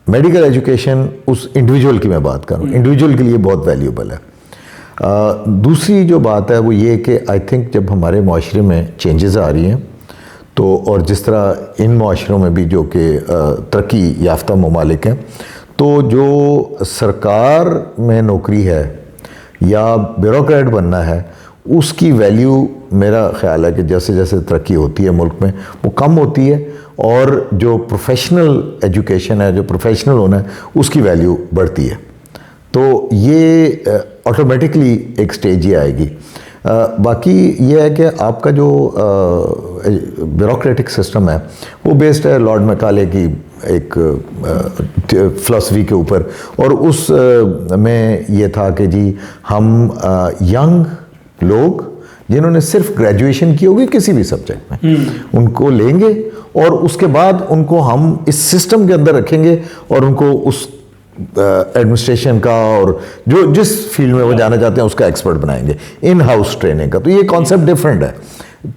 میڈیکل ایجوکیشن اس انڈیویجول کی میں بات کروں، انڈیویجول کے لیے بہت ویلیوبل ہے. دوسری جو بات ہے وہ یہ کہ آئی تھنک جب ہمارے معاشرے میں چینجز آ رہی ہیں تو، اور جس طرح ان معاشروں میں بھی جو کہ ترقی یافتہ ممالک ہیں، تو جو سرکار میں نوکری ہے یا بیوروکریٹ بننا ہے اس کی ویلیو میرا خیال ہے کہ جیسے جیسے ترقی ہوتی ہے ملک میں وہ کم ہوتی ہے، اور جو پروفیشنل ایجوکیشن ہے، جو پروفیشنل ہونا ہے، اس کی ویلیو بڑھتی ہے. تو یہ آٹومیٹکلی ایک سٹیج یہ آئے گی. باقی یہ ہے کہ آپ کا جو بیوروکریٹک سسٹم ہے وہ بیسڈ ہے لارڈ میکالے کی ایک فلسفی کے اوپر، اور اس میں یہ تھا کہ جی ہم ینگ لوگ جنہوں نے صرف گریجویشن کی ہوگی کسی بھی سبجیکٹ میں ان کو لیں گے، اور اس کے بعد ان کو ہم اس سسٹم کے اندر رکھیں گے اور ان کو اس ایڈمنسٹریشن کا اور جو جس فیلڈ میں وہ جانا چاہتے ہیں اس کا ایکسپرٹ بنائیں گے، ان ہاؤس ٹریننگ کا. تو یہ کانسیپٹ ڈیفرنٹ ہے.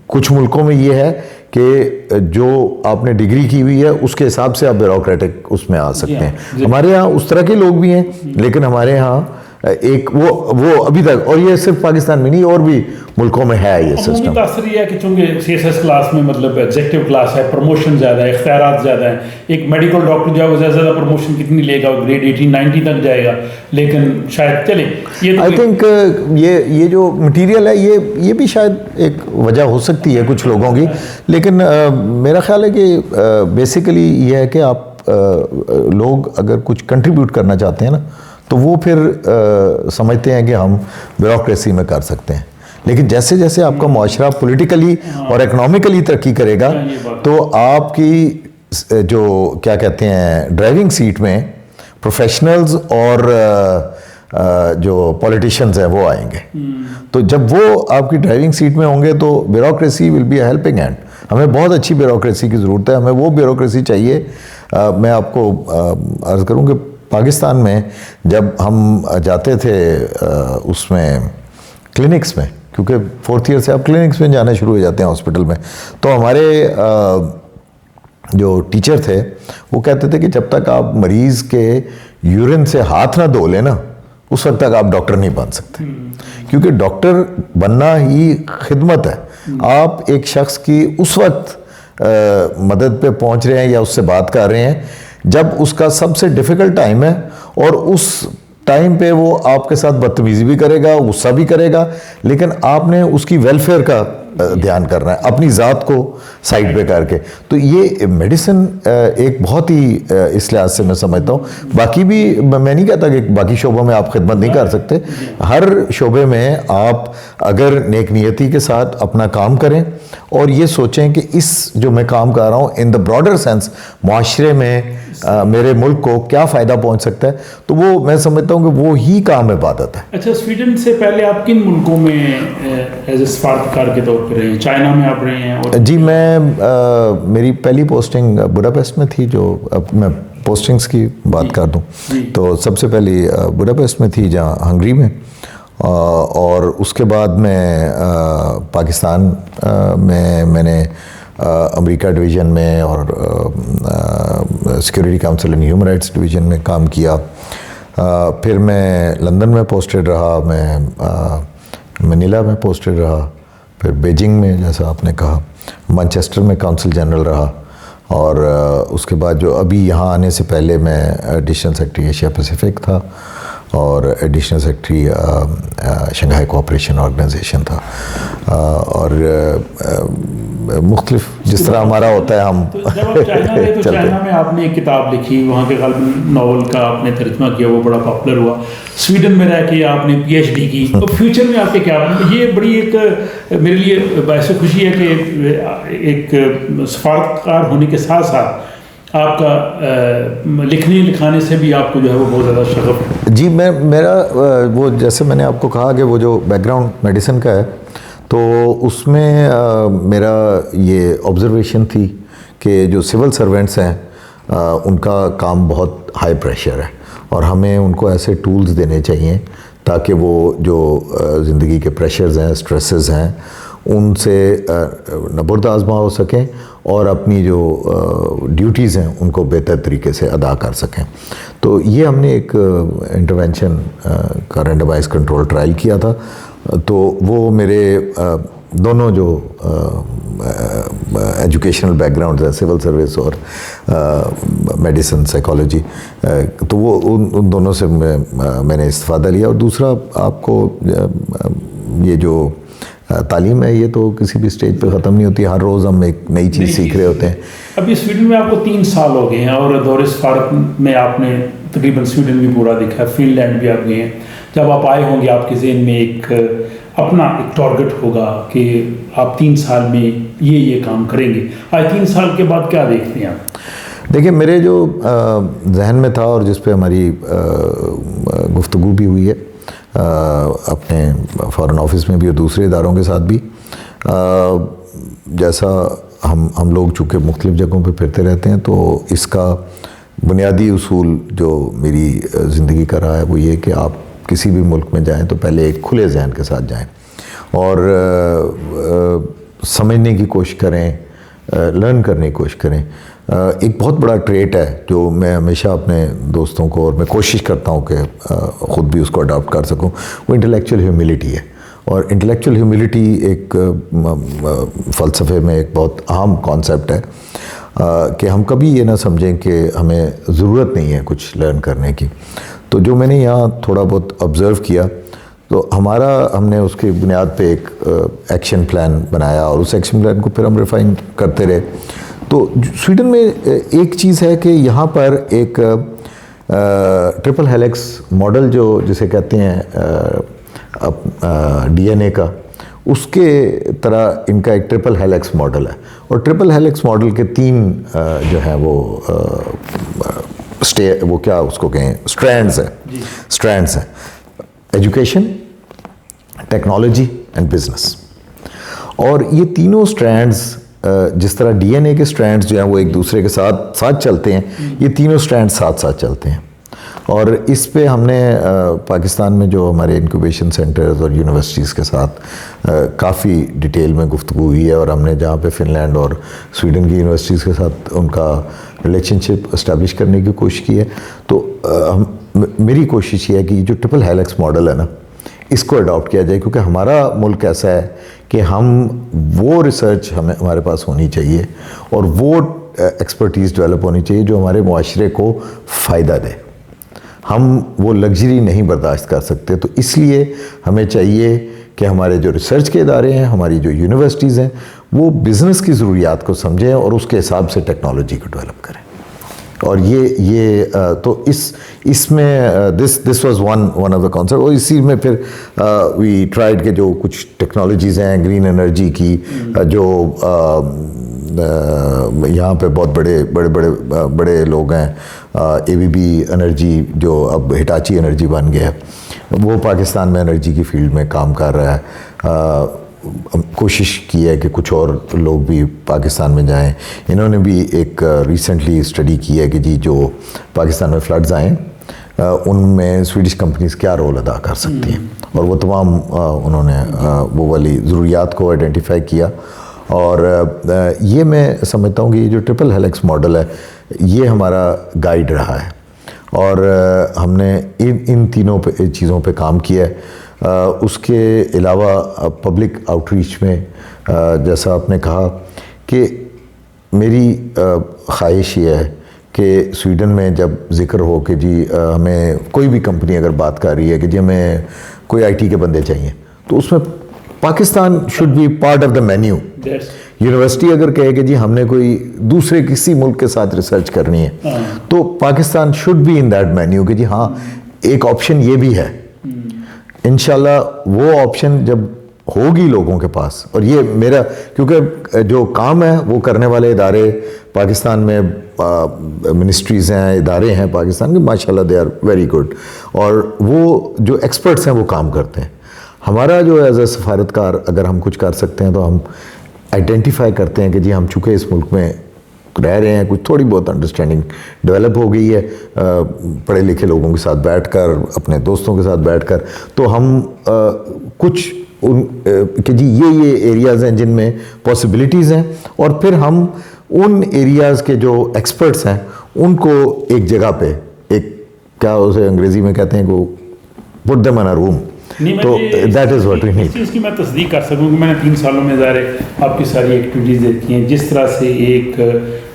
کچھ ملکوں میں یہ ہے کہ جو آپ نے ڈگری کی ہوئی ہے اس کے حساب سے آپ بیوروکریٹک اس میں آ سکتے ہیں. ہمارے ہاں اس طرح کے لوگ بھی ہیں، لیکن ہمارے ہاں ایک وہ ابھی تک، اور یہ صرف پاکستان میں نہیں اور بھی ملکوں میں ہے یہ سسٹم. تاثر یہ ہے کہ چونکہ سی ایس ایس کلاس میں مطلب ایگزیکٹو کلاس ہے، پروموشن زیادہ ہے، اختیارات زیادہ ہیں. ایک میڈیکل ڈاکٹر جو ہے وہ زیادہ زیادہ پروموشن کتنی لے گا، گریڈ 18-19 تک جائے گا، لیکن شاید چلے یہ آئی تھنک یہ جو مٹیریل ہے یہ بھی شاید ایک وجہ ہو سکتی ہے کچھ لوگوں کی، لیکن میرا خیال ہے کہ بیسیکلی یہ ہے کہ آپ لوگ اگر کچھ کنٹریبیوٹ کرنا چاہتے ہیں نا تو وہ پھر سمجھتے ہیں کہ ہم بیوروکریسی میں کر سکتے ہیں. لیکن جیسے جیسے آپ کا معاشرہ پولیٹیکلی اور اکنامکلی ترقی کرے گا تو آپ کی جو کیا کہتے ہیں ڈرائیونگ سیٹ میں پروفیشنلز اور جو پولیٹیشینز ہیں وہ آئیں گے. تو جب وہ آپ کی ڈرائیونگ سیٹ میں ہوں گے تو bureaucracy will be a helping hand. ہمیں بہت اچھی بیوروکریسی کی ضرورت ہے، ہمیں وہ بیوروکریسی چاہیے. میں آپ کو عرض کروں کہ پاکستان میں جب ہم جاتے تھے اس میں کلینکس میں، کیونکہ 4th ایئر سے آپ کلینکس میں جانا شروع ہو جاتے ہیں ہاسپٹل میں، تو ہمارے جو ٹیچر تھے وہ کہتے تھے کہ جب تک آپ مریض کے یورین سے ہاتھ نہ دھو لیں نا اس وقت تک آپ ڈاکٹر نہیں بن سکتے، کیونکہ ڈاکٹر بننا ہی خدمت ہے. آپ ایک شخص کی اس وقت مدد پہ پہنچ رہے ہیں یا اس سے بات کر رہے ہیں جب اس کا سب سے ڈیفیکلٹ ٹائم ہے، اور اس ٹائم پہ وہ آپ کے ساتھ بدتمیزی بھی کرے گا، غصہ بھی کرے گا، لیکن آپ نے اس کی ویلفیئر کا دھیان کرنا ہے اپنی ذات کو سائڈ پہ کر کے. تو یہ میڈیسن ایک بہت ہی اس لحاظ سے میں سمجھتا ہوں. باقی بھی میں نہیں کہتا کہ باقی شعبوں میں آپ خدمت نہیں کر سکتے، ہر شعبے میں آپ اگر نیک نیتی کے ساتھ اپنا کام کریں اور یہ سوچیں کہ اس جو میں کام کر رہا ہوں ان دا براڈر سینس معاشرے میں میرے ملک کو کیا فائدہ پہنچ سکتا ہے، تو وہ میں سمجھتا ہوں کہ وہ ہی کام عبادت ہے. اچھا، سویڈن سے پہلے آپ کن ملکوں میں ایز اے سفارتکار کے طور پہ رہے ہیں؟ چائنا میں آپ رہے ہیں؟ اور جی میں میری پہلی پوسٹنگ بڈاپیسٹ میں تھی. جو اب میں پوسٹنگز کی بات کر دوں تو سب سے پہلی بڈاپیسٹ میں تھی جہاں ہنگری میں، اور اس کے بعد میں پاکستان میں نے امریکہ ڈویژن میں اور security council and human rights division میں کام کیا. پھر میں لندن میں پوسٹڈ رہا، میں منیلا میں پوسٹڈ رہا، پھر بیجنگ میں جیسا آپ نے کہا، مانچسٹر میں کاؤنسل جنرل رہا، اور اس کے بعد جو ابھی یہاں آنے سے پہلے میں ایڈیشنل سیکرٹری ایشیا پیسیفک تھا اور additional secretary Shanghai cooperation organisation تھا. اور مختلف جس طرح ہمارا ہوتا ہے ہم جب آپ چائنا گئے تو چائنا میں آپ نے ایک کتاب لکھی، وہاں کے غالباً ناول کا آپ نے ترجمہ کیا، وہ بڑا پاپولر ہوا. سویڈن میں رہ کے آپ نے PhD کی. تو فیوچر میں آپ کے کیا، یہ بڑی ایک میرے لیے باعث خوشی ہے کہ ایک سفارتکار ہونے کے ساتھ ساتھ آپ کا لکھنے لکھانے سے بھی آپ کو جو ہے وہ بہت زیادہ شغف ہے. جی میرا وہ جیسے میں نے آپ کو کہا کہ وہ جو بیک گراؤنڈ میڈیسن کا ہے تو اس میں میرا یہ آبزرویشن تھی کہ جو سول سرونٹس ہیں ان کا کام بہت ہائی پریشر ہے، اور ہمیں ان کو ایسے ٹولز دینے چاہیے تاکہ وہ جو زندگی کے پریشرز ہیں، سٹریسز ہیں، ان سے نبرد آزما ہو سکیں اور اپنی جو ڈیوٹیز ہیں ان کو بہتر طریقے سے ادا کر سکیں. تو یہ ہم نے ایک انٹرونشن کا رینڈمائز کنٹرول ٹرائل کیا تھا. تو وہ میرے دونوں جو ایجوکیشنل بیک گراؤنڈز ہیں, سول سروس اور میڈیسن سائیکالوجی, تو وہ ان دونوں سے میں نے استفادہ لیا. اور دوسرا, آپ کو یہ جو تعلیم ہے یہ تو کسی بھی اسٹیج پہ ختم نہیں ہوتی, ہر روز ہم ایک نئی چیز سیکھ رہے ہوتے ہیں. ابھی سویڈن میں آپ کو 3 سال ہو گئے ہیں اور دور سفارت میں آپ نے تقریباً سویڈن بھی پورا دیکھا, فن لینڈ بھی آپ گئے ہیں. جب آپ آئے ہوں گے آپ کے ذہن میں ایک اپنا ایک ٹارگٹ ہوگا کہ آپ 3 سال میں یہ کام کریں گے. آج 3 سال کے بعد کیا دیکھتے ہیں آپ؟ دیکھیں, میرے جو ذہن میں تھا اور جس پہ ہماری گفتگو بھی ہوئی ہے اپنے فارن آفس میں بھی اور دوسرے اداروں کے ساتھ بھی, جیسا ہم لوگ چونکہ مختلف جگہوں پہ پھرتے رہتے ہیں, تو اس کا بنیادی اصول جو میری زندگی کا رہا ہے وہ یہ کہ آپ کسی بھی ملک میں جائیں تو پہلے ایک کھلے ذہن کے ساتھ جائیں اور سمجھنے کی کوشش کریں, لرن کرنے کی کوشش کریں. ایک بہت بڑا ٹریٹ ہے جو میں ہمیشہ اپنے دوستوں کو, اور میں کوشش کرتا ہوں کہ خود بھی اس کو اڈاپٹ کر سکوں, وہ انٹلیکچوئل ہیوملٹی ہے. اور انٹلیکچوئل ہیوملٹی ایک فلسفے میں ایک بہت اہم کانسیپٹ ہے کہ ہم کبھی یہ نہ سمجھیں کہ ہمیں ضرورت نہیں ہے کچھ لرن کرنے کی. تو جو میں نے یہاں تھوڑا بہت آبزرو کیا, تو ہم نے اس کی بنیاد پہ ایک ایکشن پلان بنایا اور اس ایکشن پلان کو پھر ہم ریفائن کرتے رہے. تو سویڈن میں ایک چیز ہے کہ یہاں پر ایک ٹرپل ہیلکس ماڈل جسے کہتے ہیں ڈی این اے کا, اس کے طرح ان کا ایک ٹرپل ہیلکس ماڈل ہے. اور ٹرپل ہیلکس ماڈل کے 3 جو ہیں وہ کیا اس کو کہیں اسٹرینڈز ہیں, ایجوکیشن, ٹیکنالوجی اینڈ بزنس. اور یہ تینوں اسٹرینڈز جس طرح ڈی این اے کے اسٹرینڈز جو ہیں وہ ایک دوسرے کے ساتھ چلتے ہیں, یہ تینوں اسٹرینڈز ساتھ چلتے ہیں. اور اس پہ ہم نے پاکستان میں جو ہمارے انکوبیشن سینٹرز اور یونیورسٹیز کے ساتھ کافی ڈیٹیل میں گفتگو ہوئی ہے, اور ہم نے جہاں پہ فن لینڈ اور سویڈن کی یونیورسٹیز کے ساتھ ان کا ریلیشن شپ اسٹیبلش کرنے کی کوشش کی ہے. تو میری کوشش یہ ہے کہ جو ٹرپل ہیلکس ماڈل ہے نا, اس کو اڈاپٹ کیا جائے, کیونکہ ہمارا ملک ایسا ہے کہ ہم وہ ریسرچ ہمارے پاس ہونی چاہیے اور وہ ایکسپرٹیز ڈیولپ ہونی چاہیے جو ہمارے معاشرے کو فائدہ دے. ہم وہ لگژری نہیں برداشت کر سکتے. تو اس لیے ہمیں چاہیے کہ ہمارے جو ریسرچ کے ادارے ہیں, ہماری جو یونیورسٹیز ہیں, وہ بزنس کی ضروریات کو سمجھیں اور اس کے حساب سے ٹیکنالوجی کو ڈیولپ کریں. اور یہ تو اس میں this was one of the concept. اور اسی میں پھر وی ٹرائیڈ کہ جو کچھ ٹیکنالوجیز ہیں گرین انرجی کی, جو یہاں پہ بہت بڑے لوگ ہیں, اے بی بی انرجی جو اب ہٹاچی انرجی بن گیا ہے, وہ پاکستان میں انرجی کی فیلڈ میں کام کر رہا ہے. کوشش کی ہے کہ کچھ اور لوگ بھی پاکستان میں جائیں. انہوں نے بھی ایک ریسنٹلی اسٹڈی کی ہے کہ جی جو پاکستان میں فلڈز آئیں ان میں سویڈش کمپنیز کیا رول ادا کر سکتی ہیں, اور وہ تمام انہوں نے وہ والی ضروریات کو آئیڈینٹیفائی کیا. اور یہ میں سمجھتا ہوں کہ یہ جو ٹرپل ہیلکس ماڈل ہے یہ ہمارا گائیڈ رہا ہے, اور ہم نے ان تینوں چیزوں پہ کام کیا ہے. اس کے علاوہ پبلک آؤٹ ریچ میں جیسا آپ نے کہا کہ میری خواہش یہ ہے کہ سویڈن میں جب ذکر ہو کہ جی ہمیں کوئی بھی کمپنی اگر بات کر رہی ہے کہ جی ہمیں کوئی آئی ٹی کے بندے چاہیے, تو اس میں Pakistan should be part of the menu. University اگر کہے کہ جی ہم نے کوئی دوسرے کسی ملک کے ساتھ ریسرچ کرنی ہے تو Pakistan should be in that menu کہ جی ہاں ایک آپشن یہ بھی ہے. انشاءاللہ وہ آپشن جب ہوگی لوگوں کے پاس, اور یہ میرا کیونکہ جو کام ہے وہ کرنے والے ادارے پاکستان میں منسٹریز ہیں, ادارے ہیں پاکستان کے, ماشاءاللہ دے آر ویری گڈ, اور وہ جو ایکسپرٹس ہیں وہ کام کرتے ہیں. ہمارا جو ایز اے سفارتکار اگر ہم کچھ کر سکتے ہیں تو ہم آئیڈینٹیفائی کرتے ہیں کہ جی ہم چونکہ اس ملک میں رہ رہے ہیں, کچھ تھوڑی بہت انڈرسٹینڈنگ ڈیولپ ہو گئی ہے پڑھے لکھے لوگوں کے ساتھ بیٹھ کر, اپنے دوستوں کے ساتھ بیٹھ کر, تو ہم کچھ کہ جی یہ ایریاز ہیں جن میں پاسبلٹیز ہیں, اور پھر ہم ان ایریاز کے جو ایکسپرٹس ہیں ان کو ایک جگہ پہ ایک کیا اسے انگریزی میں کہتے ہیں کہ put them in a room. تو that is what we need. اس کی میں تصدیق کر سکوں کہ میں نے 3 سالوں میں ظاہر آپ کی ساری ایکٹیویٹیز دیکھی ہیں. جس طرح سے ایک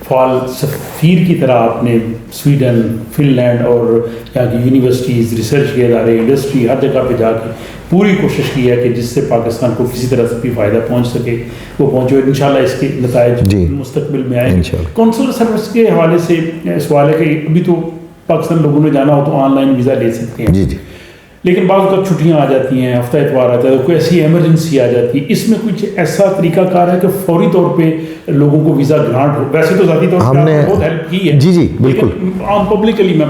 فعال سفیر کی طرح آپ نے سویڈن، فن لینڈ اور یہاں کی یونیورسٹیز، ریسرچ کے ادارے، انڈسٹری ہر جگہ پہ جا کے پوری کوشش کی ہے کہ جس سے پاکستان کو کسی طرح سے بھی فائدہ پہنچ سکے وہ پہنچے. انشاءاللہ اس کے نتائج مستقبل میں آئیں. کونسل سروس کے حوالے سے سوال ہے کہ ابھی تو پاکستان لوگوں نے جانا ہو تو آن لائن ویزا لے سکتے ہیں. جی جی. لیکن بعض اوقات چھٹیاں آ جاتی ہیں، ہفتہ اتوار آتا ہے، کوئی ایسی ایمرجنسی آ جاتی ہے. اس میں کچھ ایسا طریقہ کار ہے کہ فوری طور پہ لوگوں کو ویزا گرانٹ ہو؟ ویسے تو ذاتی طور پہ ہم نے بہت ہیلپ کی ہے. جی جی بالکل. عام پبلکلی میں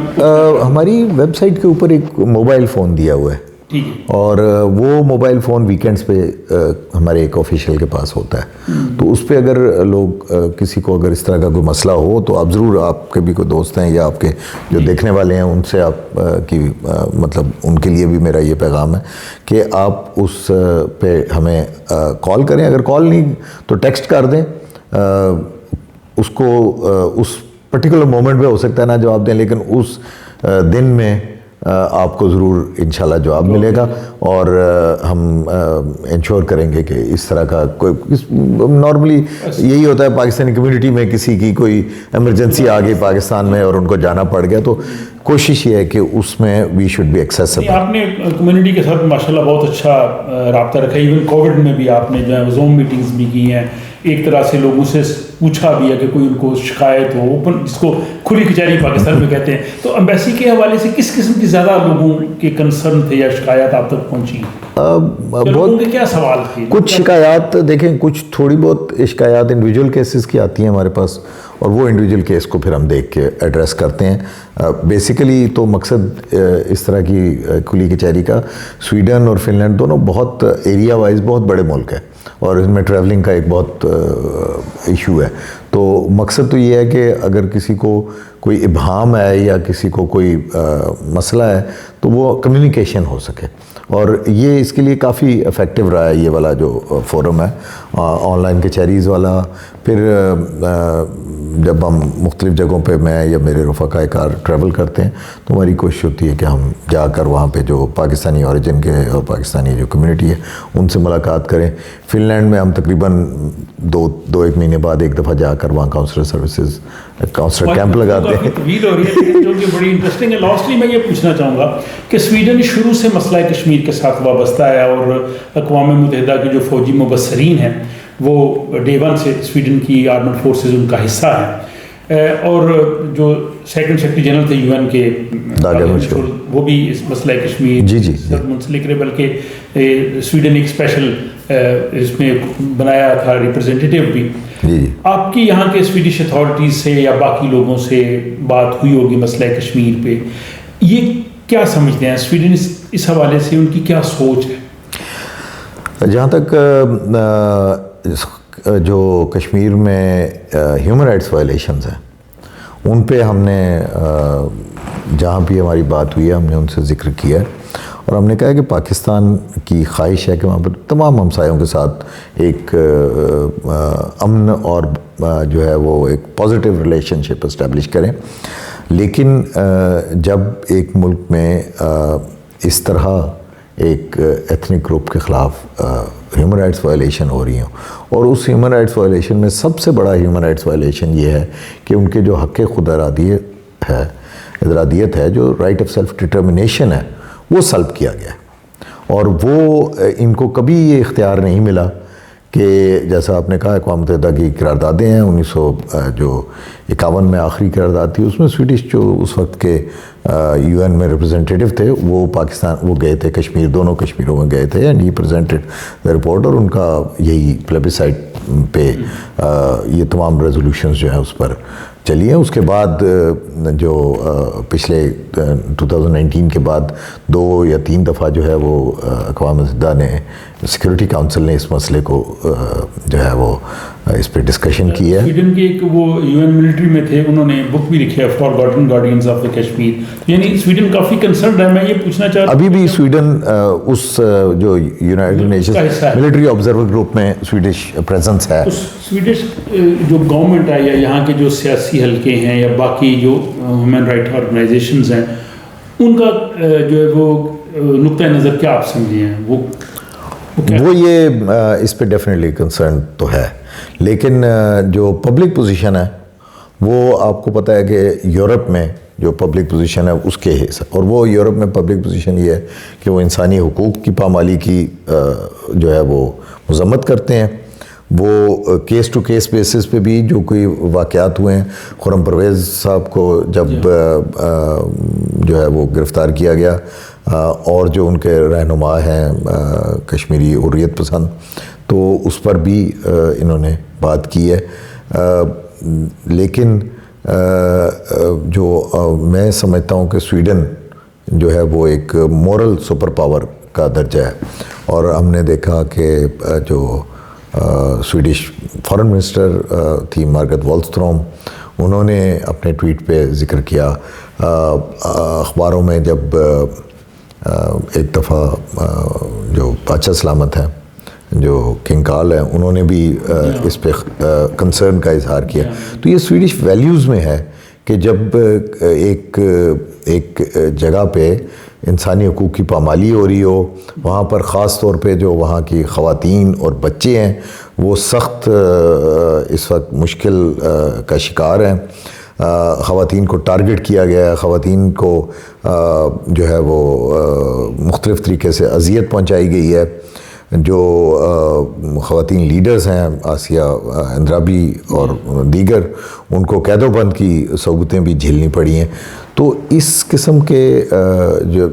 ہماری ویب سائٹ کے اوپر ایک موبائل فون دیا ہوا ہے اور وہ موبائل فون ویکینڈز پہ ہمارے ایک آفیشیل کے پاس ہوتا ہے. تو اس پہ اگر لوگ کسی کو اگر اس طرح کا کوئی مسئلہ ہو تو آپ ضرور، آپ کے بھی کوئی دوست ہیں یا آپ کے جو دیکھنے والے ہیں ان سے آپ کی مطلب ان کے لیے بھی میرا یہ پیغام ہے کہ آپ اس پہ ہمیں کال کریں. اگر کال نہیں تو ٹیکسٹ کر دیں. اس کو اس پرٹیکولر مومنٹ پہ ہو سکتا ہے نہ جواب دیں، لیکن اس دن میں آپ کو ضرور انشاءاللہ جواب ملے گا اور ہم انشور کریں گے کہ اس طرح کا کوئی نارملی یہی ہوتا ہے پاکستانی کمیونٹی میں کسی کی کوئی ایمرجنسی آ گئی پاکستان میں اور ان کو جانا پڑ گیا تو کوشش یہ ہے کہ اس میں وی شوڈ بی ایکسیسیبل. آپ نے کمیونٹی کے ساتھ ماشاءاللہ بہت اچھا رابطہ رکھا. ایون کووڈ میں بھی آپ نے جو ہے زوم میٹنگز بھی کی ہیں، ایک طرح سے لوگوں سے پوچھا بھی ہے کہ کوئی ان کو شکایت ہو، اوپن جس کو کھلی کچہری پاکستان میں کہتے ہیں. تو ایمبیسی کے حوالے سے کس قسم کی زیادہ لوگوں کے کنسرن تھے یا شکایات آپ تک پہنچی؟ بہت کیا سوال تھے؟ کچھ شکایات دیکھیں، کچھ تھوڑی بہت شکایات انڈیویجول کیسز کی آتی ہیں ہمارے پاس اور وہ انڈیویجول کیس کو پھر ہم دیکھ کے ایڈریس کرتے ہیں. بیسیکلی تو مقصد اس طرح کی کھلی کچہری کا، سویڈن اور فن لینڈ دونوں بہت ایریا وائز بہت بڑے ملک ہیں اور اس میں ٹریولنگ کا ایک بہت ایشو ہے. تو مقصد تو یہ ہے کہ اگر کسی کو کوئی ابہام ہے یا کسی کو کوئی مسئلہ ہے تو وہ کمیونیکیشن ہو سکے. اور یہ اس کے لیے کافی افیکٹو رہا ہے یہ والا جو فورم ہے آن لائن کچہریز والا. پھر جب ہم مختلف جگہوں پہ میں یا میرے رفقائے کار ٹریول کرتے ہیں تو ہماری کوشش ہوتی ہے کہ ہم جا کر وہاں پہ جو پاکستانی اوریجن کے اور پاکستانی جو کمیونٹی ہے ان سے ملاقات کریں. فن لینڈ میں ہم تقریباً دو ایک مہینے بعد ایک دفعہ جا کر وہاں کاؤنسلر سروسز کاؤنسلر کیمپ لگاتے ہیں. طویل ہو رہی ہے جو کہ بڑی انٹرسٹنگ ہے. لاسٹلی میں یہ پوچھنا چاہوں گا کہ سویڈن شروع سے مسئلہ کشمیر کے ساتھ وابستہ ہے اور اقوام متحدہ کے جو فوجی مبصرین ہیں وہ ڈے ون سے سویڈن کی آرمڈ فورسز ان کا حصہ ہیں اور جو سیکنڈ سیکرٹری جنرل تھے یو این کے وہ بھی اس مسئلہ کشمیر سے منسلک رہے، بلکہ سویڈن ایک اسپیشل اس میں بنایا تھا ریپرزینٹیٹیو بھی. آپ کی یہاں کے سویڈش اتھارٹیز سے یا باقی لوگوں سے بات ہوئی ہوگی مسئلہ کشمیر پہ، یہ کیا سمجھتے ہیں سویڈن اس حوالے سے، ان کی کیا سوچ ہے؟ جہاں تک جو کشمیر میں ہیومن رائٹس وائلیشنز ہیں ان پہ ہم نے جہاں بھی ہماری بات ہوئی ہے ہم نے ان سے ذکر کیا ہے اور ہم نے کہا ہے کہ پاکستان کی خواہش ہے کہ وہاں پر تمام ہمسایوں کے ساتھ ایک امن اور جو ہے وہ ایک پازیٹیو ریلیشن شپ اسٹیبلش کریں. لیکن جب ایک ملک میں اس طرح ایک ایتھنک گروپ کے خلاف ہیومن رائٹس وائلیشن ہو رہی ہوں اور اس ہیومن رائٹس وائلیشن میں سب سے بڑا ہیومن رائٹس وائلیشن یہ ہے کہ ان کے جو حق خود ارادیت ہے جو رائٹ آف سیلف ڈٹرمنیشن ہے وہ سلب کیا گیا ہے اور وہ ان کو کبھی یہ اختیار نہیں ملا کہ جیسا آپ نے کہا اقوام متحدہ کی قراردادیں ہیں 1951 میں آخری قرارداد تھی، اس میں سویڈش جو اس وقت کے یو این میں ریپرزینٹیٹیو تھے وہ پاکستان وہ گئے تھے کشمیر، دونوں کشمیروں میں گئے تھے and he presented the report اور ان کا یہی پلیبیسائٹ پہ یہ تمام ریزولوشنز جو ہیں اس پر چلی ہیں. اس کے بعد جو پچھلے 2019 کے بعد 2 یا 3 دفعہ جو ہے وہ اقوام متحدہ نے سیکورٹی کاؤنسل نے اس مسئلے کو جو ہے وہ اس پہ ڈسکشن کی ہے. سویڈن کے ایک وہ UN ملٹری میں تھے, انہوں نے بک بھی لکھی ہے forgotten guardians of the Kashmir, یعنی سویڈن کافی کنسرنڈ ہے. میں یہ پوچھنا چاہتا ہوں ابھی بھی سویڈن اس جو United nations military observer group میں سویڈش پریزنس ہے. سویڈش جو گورنمنٹ ہے یا یہاں کے جو سیاسی حلقے ہیں یا باقی جو ہیومن رائٹ آرگنائزیشنز ہیں, ان کا جو ہے وہ نقطۂ نظر کیا آپ سمجھے ہیں؟ وہ یہ اس پہ ڈیفینیٹلی کنسرن تو ہے, لیکن جو پبلک پوزیشن ہے وہ آپ کو پتہ ہے کہ یورپ میں جو پبلک پوزیشن ہے اس کے حصہ, اور وہ یورپ میں پبلک پوزیشن یہ ہے کہ وہ انسانی حقوق کی پامالی کی جو ہے وہ مذمت کرتے ہیں. وہ کیس ٹو کیس بیسس پہ بھی جو کوئی واقعات ہوئے ہیں, خرم پرویز صاحب کو جب جو ہے وہ گرفتار کیا گیا, اور جو ان کے رہنما ہیں کشمیری حریت پسند, تو اس پر بھی انہوں نے بات کی ہے. لیکن جو میں سمجھتا ہوں کہ سویڈن جو ہے وہ ایک مورل سپر پاور کا درجہ ہے, اور ہم نے دیکھا کہ جو سویڈش فارن منسٹر تھی مارگت والستروم, انہوں نے اپنے ٹویٹ پہ ذکر کیا. اخباروں میں جب ایک دفعہ جو بادشاہ سلامت ہیں جو کنگ کارل ہیں, انہوں نے بھی اس پہ کنسرن کا اظہار کیا. تو یہ سویڈش ویلیوز میں ہے کہ جب ایک جگہ پہ انسانی حقوق کی پامالی ہو رہی ہو, وہاں پر خاص طور پہ جو وہاں کی خواتین اور بچے ہیں وہ سخت اس وقت مشکل کا شکار ہیں. خواتین کو ٹارگٹ کیا گیا ہے, خواتین کو جو ہے وہ مختلف طریقے سے اذیت پہنچائی گئی ہے. جو خواتین لیڈرز ہیں آسیہ اندرابی اور دیگر, ان کو قید و بند کی صعوبتیں بھی جھیلنی پڑی ہیں. تو اس قسم کے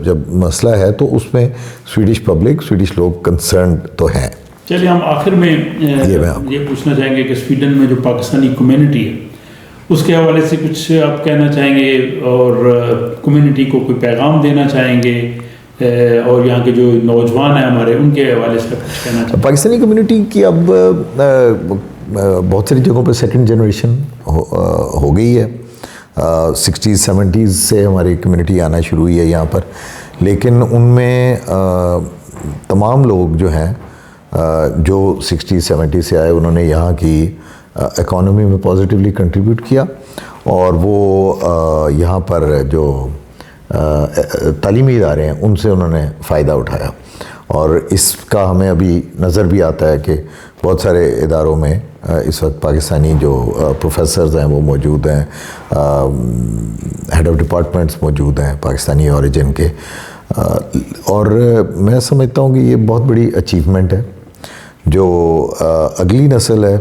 جب مسئلہ ہے تو اس میں سویڈش پبلک, سویڈش لوگ کنسرنڈ تو ہیں. چلیے ہم آخر میں یہ پوچھنا چاہیں گے کہ سویڈن میں جو پاکستانی کمیونٹی ہے اس کے حوالے سے کچھ آپ کہنا چاہیں گے, اور کمیونٹی کو کوئی پیغام دینا چاہیں گے, اور یہاں کے جو نوجوان ہیں ہمارے ان کے حوالے سے کچھ کہنا چاہیں گے؟ پاکستانی کمیونٹی کی اب بہت ساری جگہوں پہ سیکنڈ جنریشن ہو گئی ہے. 60s 70s سے ہماری کمیونٹی آنا شروع ہوئی ہے یہاں پر, لیکن ان میں تمام لوگ جو ہیں جو 60s 70s سے آئے, انہوں نے یہاں کی اکانومی میں پازیٹیولی کنٹریبیوٹ کیا, اور وہ یہاں پر جو تعلیمی ادارے ہیں ان سے انہوں نے فائدہ اٹھایا. اور اس کا ہمیں ابھی نظر بھی آتا ہے کہ بہت سارے اداروں میں اس وقت پاکستانی جو پروفیسرز ہیں وہ موجود ہیں, ہیڈ آف ڈپارٹمنٹس موجود ہیں پاکستانی اوریجن کے. اور میں سمجھتا ہوں کہ یہ بہت بڑی اچیومنٹ ہے. جو اگلی نسل ہے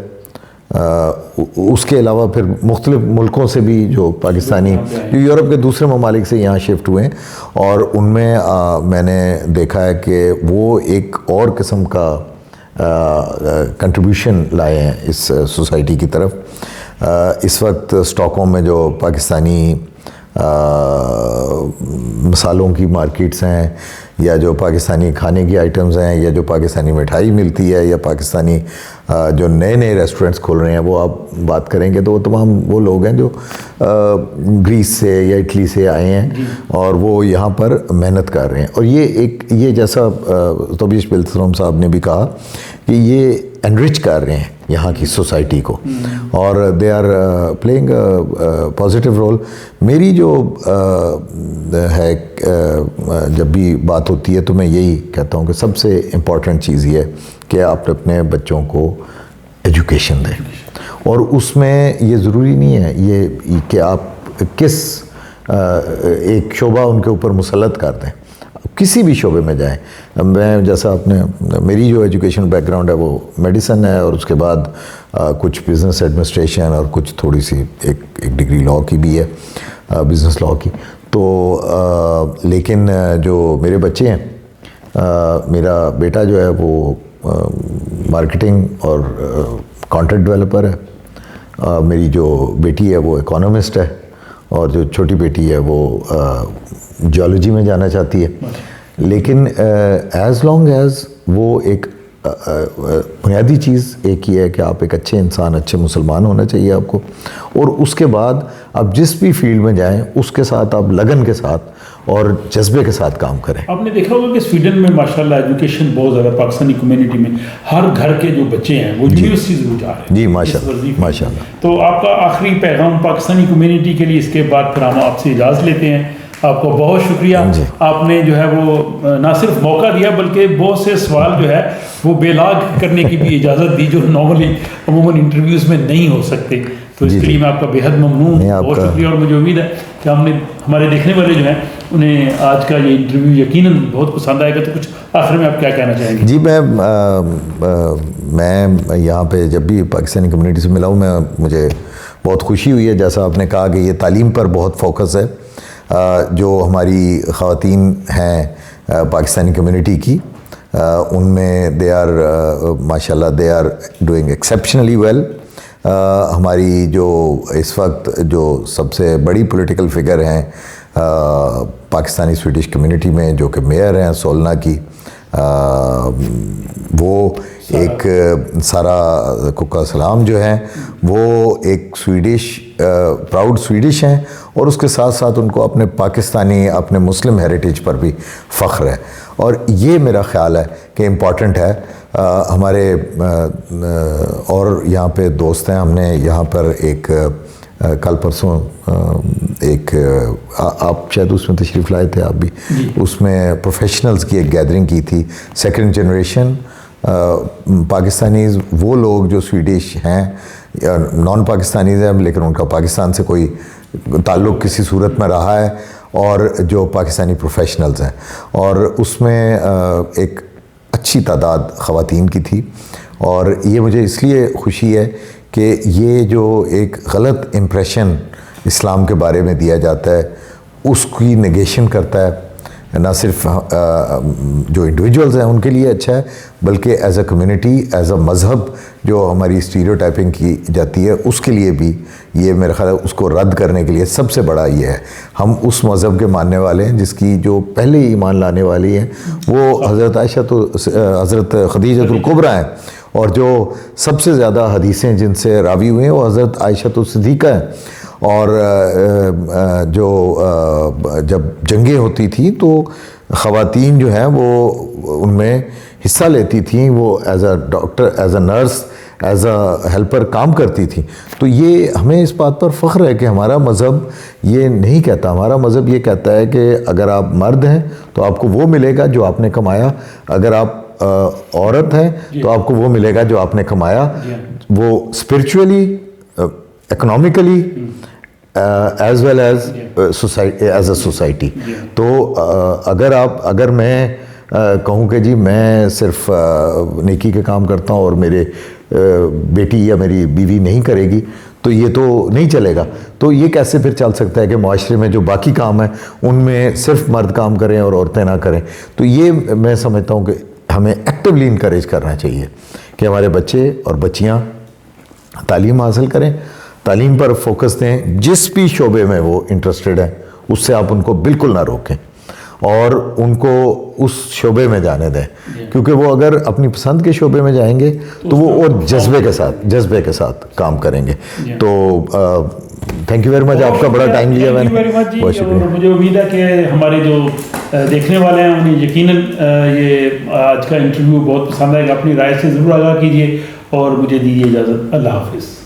اس کے علاوہ پھر مختلف ملکوں سے بھی جو پاکستانی جو یورپ کے دوسرے ممالک سے یہاں شفٹ ہوئے ہیں, اور ان میں میں نے دیکھا ہے کہ وہ ایک اور قسم کا کنٹریبیوشن لائے ہیں اس سوسائٹی کی طرف. اس وقت اسٹاک ہوم میں جو پاکستانی مسالوں کی مارکیٹس ہیں, یا جو پاکستانی کھانے کی آئٹمز ہیں, یا جو پاکستانی مٹھائی ملتی ہے, یا پاکستانی جو نئے نئے ریسٹورنٹس کھول رہے ہیں, وہ آپ بات کریں گے تو وہ تمام وہ لوگ ہیں جو گریس سے یا اٹلی سے آئے ہیں, اور وہ یہاں پر محنت کر رہے ہیں. اور یہ جیسا توبیش بلترم صاحب نے بھی کہا کہ یہ انرچ کر رہے ہیں یہاں کی سوسائٹی کو, اور they are playing positive role. میری جو ہے جب بھی بات ہوتی ہے تو میں یہی کہتا ہوں کہ سب سے امپورٹنٹ چیز یہ ہے کہ آپ اپنے بچوں کو ایجوکیشن دیں, اور اس میں یہ ضروری نہیں ہے یہ کہ آپ کس ایک شعبہ ان کے اوپر مسلط کر دیں. کسی بھی شعبے میں جائیں. میں جیسا آپ نے میری جو ایجوکیشن بیک گراؤنڈ ہے وہ میڈیسن ہے, اور اس کے بعد کچھ بزنس ایڈمنسٹریشن اور کچھ تھوڑی سی ایک ڈگری لاء کی بھی ہے, بزنس لاء کی. تو لیکن جو میرے بچے ہیں, میرا بیٹا جو ہے وہ مارکیٹنگ اور کانٹینٹ ڈیولپر ہے, میری جو بیٹی ہے وہ اکانومسٹ ہے, اور جو چھوٹی بیٹی ہے وہ جیولوجی میں جانا چاہتی ہے. لیکن ایز لانگ ایز وہ ایک بنیادی چیز ایک ہی ہے کہ آپ ایک اچھے انسان، اچھے مسلمان ہونا چاہیے آپ کو، اور اس کے بعد آپ جس بھی فیلڈ میں جائیں اس کے ساتھ آپ لگن کے ساتھ اور جذبے کے ساتھ کام کریں۔ آپ نے دیکھا ہوگا کہ سویڈن میں ماشاءاللہ ایجوکیشن بہت زیادہ، پاکستانی کمیونٹی میں ہر گھر کے جو بچے ہیں وہ یونیورسٹی ضرور جا رہے ہیں۔ جی ماشاء اللہ۔ تو آپ کا آخری پیغام پاکستانی کمیونٹی کے لیے، اس کے بعد پھر ہم آپ سے اجازت لیتے ہیں۔ آپ کو بہت شکریہ، آپ نے جو ہے وہ نہ صرف موقع دیا بلکہ بہت سے سوال جو ہے وہ بے لاگ کرنے کی بھی اجازت دی، جو نارملی عموماً انٹرویوز میں نہیں ہو سکتے۔ تو اس کے لیے میں آپ کا بےحد ممنون، بہت شکریہ، اور مجھے امید ہے کہ ہمارے دیکھنے والے جو ہیں انہیں آج کا یہ انٹرویو یقیناً بہت پسند آئے گا۔ تو کچھ آخر میں آپ کیا کہنا چاہیں گے؟ جی میں یہاں پہ جب بھی پاکستانی کمیونٹی سے ملا ہوں، مجھے بہت خوشی ہوئی ہے، جیسا آپ نے کہا کہ یہ تعلیم پر بہت فوکس ہے۔ جو ہماری خواتین ہیں پاکستانی کمیونٹی کی، ان میں دے آر ماشاءاللہ they are doing exceptionally well. ہماری جو اس وقت جو سب سے بڑی پولیٹیکل فگر ہیں پاکستانی سویڈش کمیونٹی میں، جو کہ میئر ہیں سولنا کی، وہ ایک سارا کوکا سلام جو ہیں وہ ایک سویڈش پراؤڈ سویڈش ہیں، اور اس کے ساتھ ساتھ ان کو اپنے پاکستانی، اپنے مسلم ہیریٹیج پر بھی فخر ہے، اور یہ میرا خیال ہے کہ امپورٹنٹ ہے۔ ہمارے اور یہاں پہ دوست ہیں، ہم نے یہاں پر ایک کل پرسوں ایک آپ شاید اس میں تشریف لائے تھے آپ بھی، اس میں پروفیشنلز کی ایک گیدرنگ کی تھی، سیکنڈ جنریشن پاکستانیز، وہ لوگ جو سویڈش ہیں یا نان پاکستانیز ہیں لیکن ان کا پاکستان سے کوئی تعلق کسی صورت میں رہا ہے، اور جو پاکستانی پروفیشنلز ہیں، اور اس میں ایک اچھی تعداد خواتین کی تھی۔ اور یہ مجھے اس لیے خوشی ہے کہ یہ جو ایک غلط امپریشن اسلام کے بارے میں دیا جاتا ہے اس کی نگیشن کرتا ہے، نہ صرف جو انڈیویجولز ہیں ان کے لیے اچھا ہے، بلکہ as a community, as a مذہب جو ہماری اسٹیریو ٹائپنگ کی جاتی ہے اس کے لیے بھی یہ میرا خیال ہے اس کو رد کرنے کے لیے سب سے بڑا یہ ہے۔ ہم اس مذہب کے ماننے والے ہیں جس کی جو پہلے ایمان لانے والی ہیں وہ حضرت عائشہ تو حضرت خدیجہ الکبریٰ ہیں، اور جو سب سے زیادہ حدیثیں جن سے راوی ہوئے ہیں وہ حضرت عائشہ صدیقہ ہیں۔ اور جو جب جنگیں ہوتی تھیں تو خواتین جو ہیں وہ ان میں حصہ لیتی تھیں، وہ as a doctor, as a nurse, as a helper کام کرتی تھیں۔ تو یہ ہمیں اس بات پر فخر ہے کہ ہمارا مذہب یہ نہیں کہتا، ہمارا مذہب یہ کہتا ہے کہ اگر آپ مرد ہیں تو آپ کو وہ ملے گا جو آپ نے کمایا، اگر آپ عورت ہیں تو آپ کو وہ ملے گا جو آپ نے کمایا، وہ spiritually, economically, as well as as a society. تو اگر میں کہوں کہ جی میں صرف نیکی کے کام کرتا ہوں اور میرے بیٹی یا میری بیوی نہیں کرے گی تو یہ تو نہیں چلے گا۔ تو یہ کیسے پھر چل سکتا ہے کہ معاشرے میں جو باقی کام ہیں ان میں صرف مرد کام کریں اور عورتیں نہ کریں؟ تو یہ میں سمجھتا ہوں کہ ہمیں ایکٹیولی انکریج کرنا چاہیے کہ ہمارے بچے اور بچیاں تعلیم حاصل کریں، تعلیم پر فوکس دیں، جس بھی شعبے میں وہ انٹرسٹڈ ہیں اس سے آپ ان کو بالکل نہ روکیں اور ان کو اس شعبے میں جانے دیں، کیونکہ وہ اگر اپنی پسند کے شعبے میں جائیں گے تو وہ اور جذبے کے ساتھ کام کریں گے۔ تو تھینک یو ویری مچ، آپ کا بڑا ٹائم لیا میں نے، بہت شکریہ۔ مجھے امید ہے کہ ہمارے جو دیکھنے والے ہیں انہیں یقیناً یہ آج کا انٹرویو بہت پسند آئے گا۔ اپنی رائے سے ضرور آگاہ کیجیے اور مجھے دیجیے اجازت۔ اللہ حافظ۔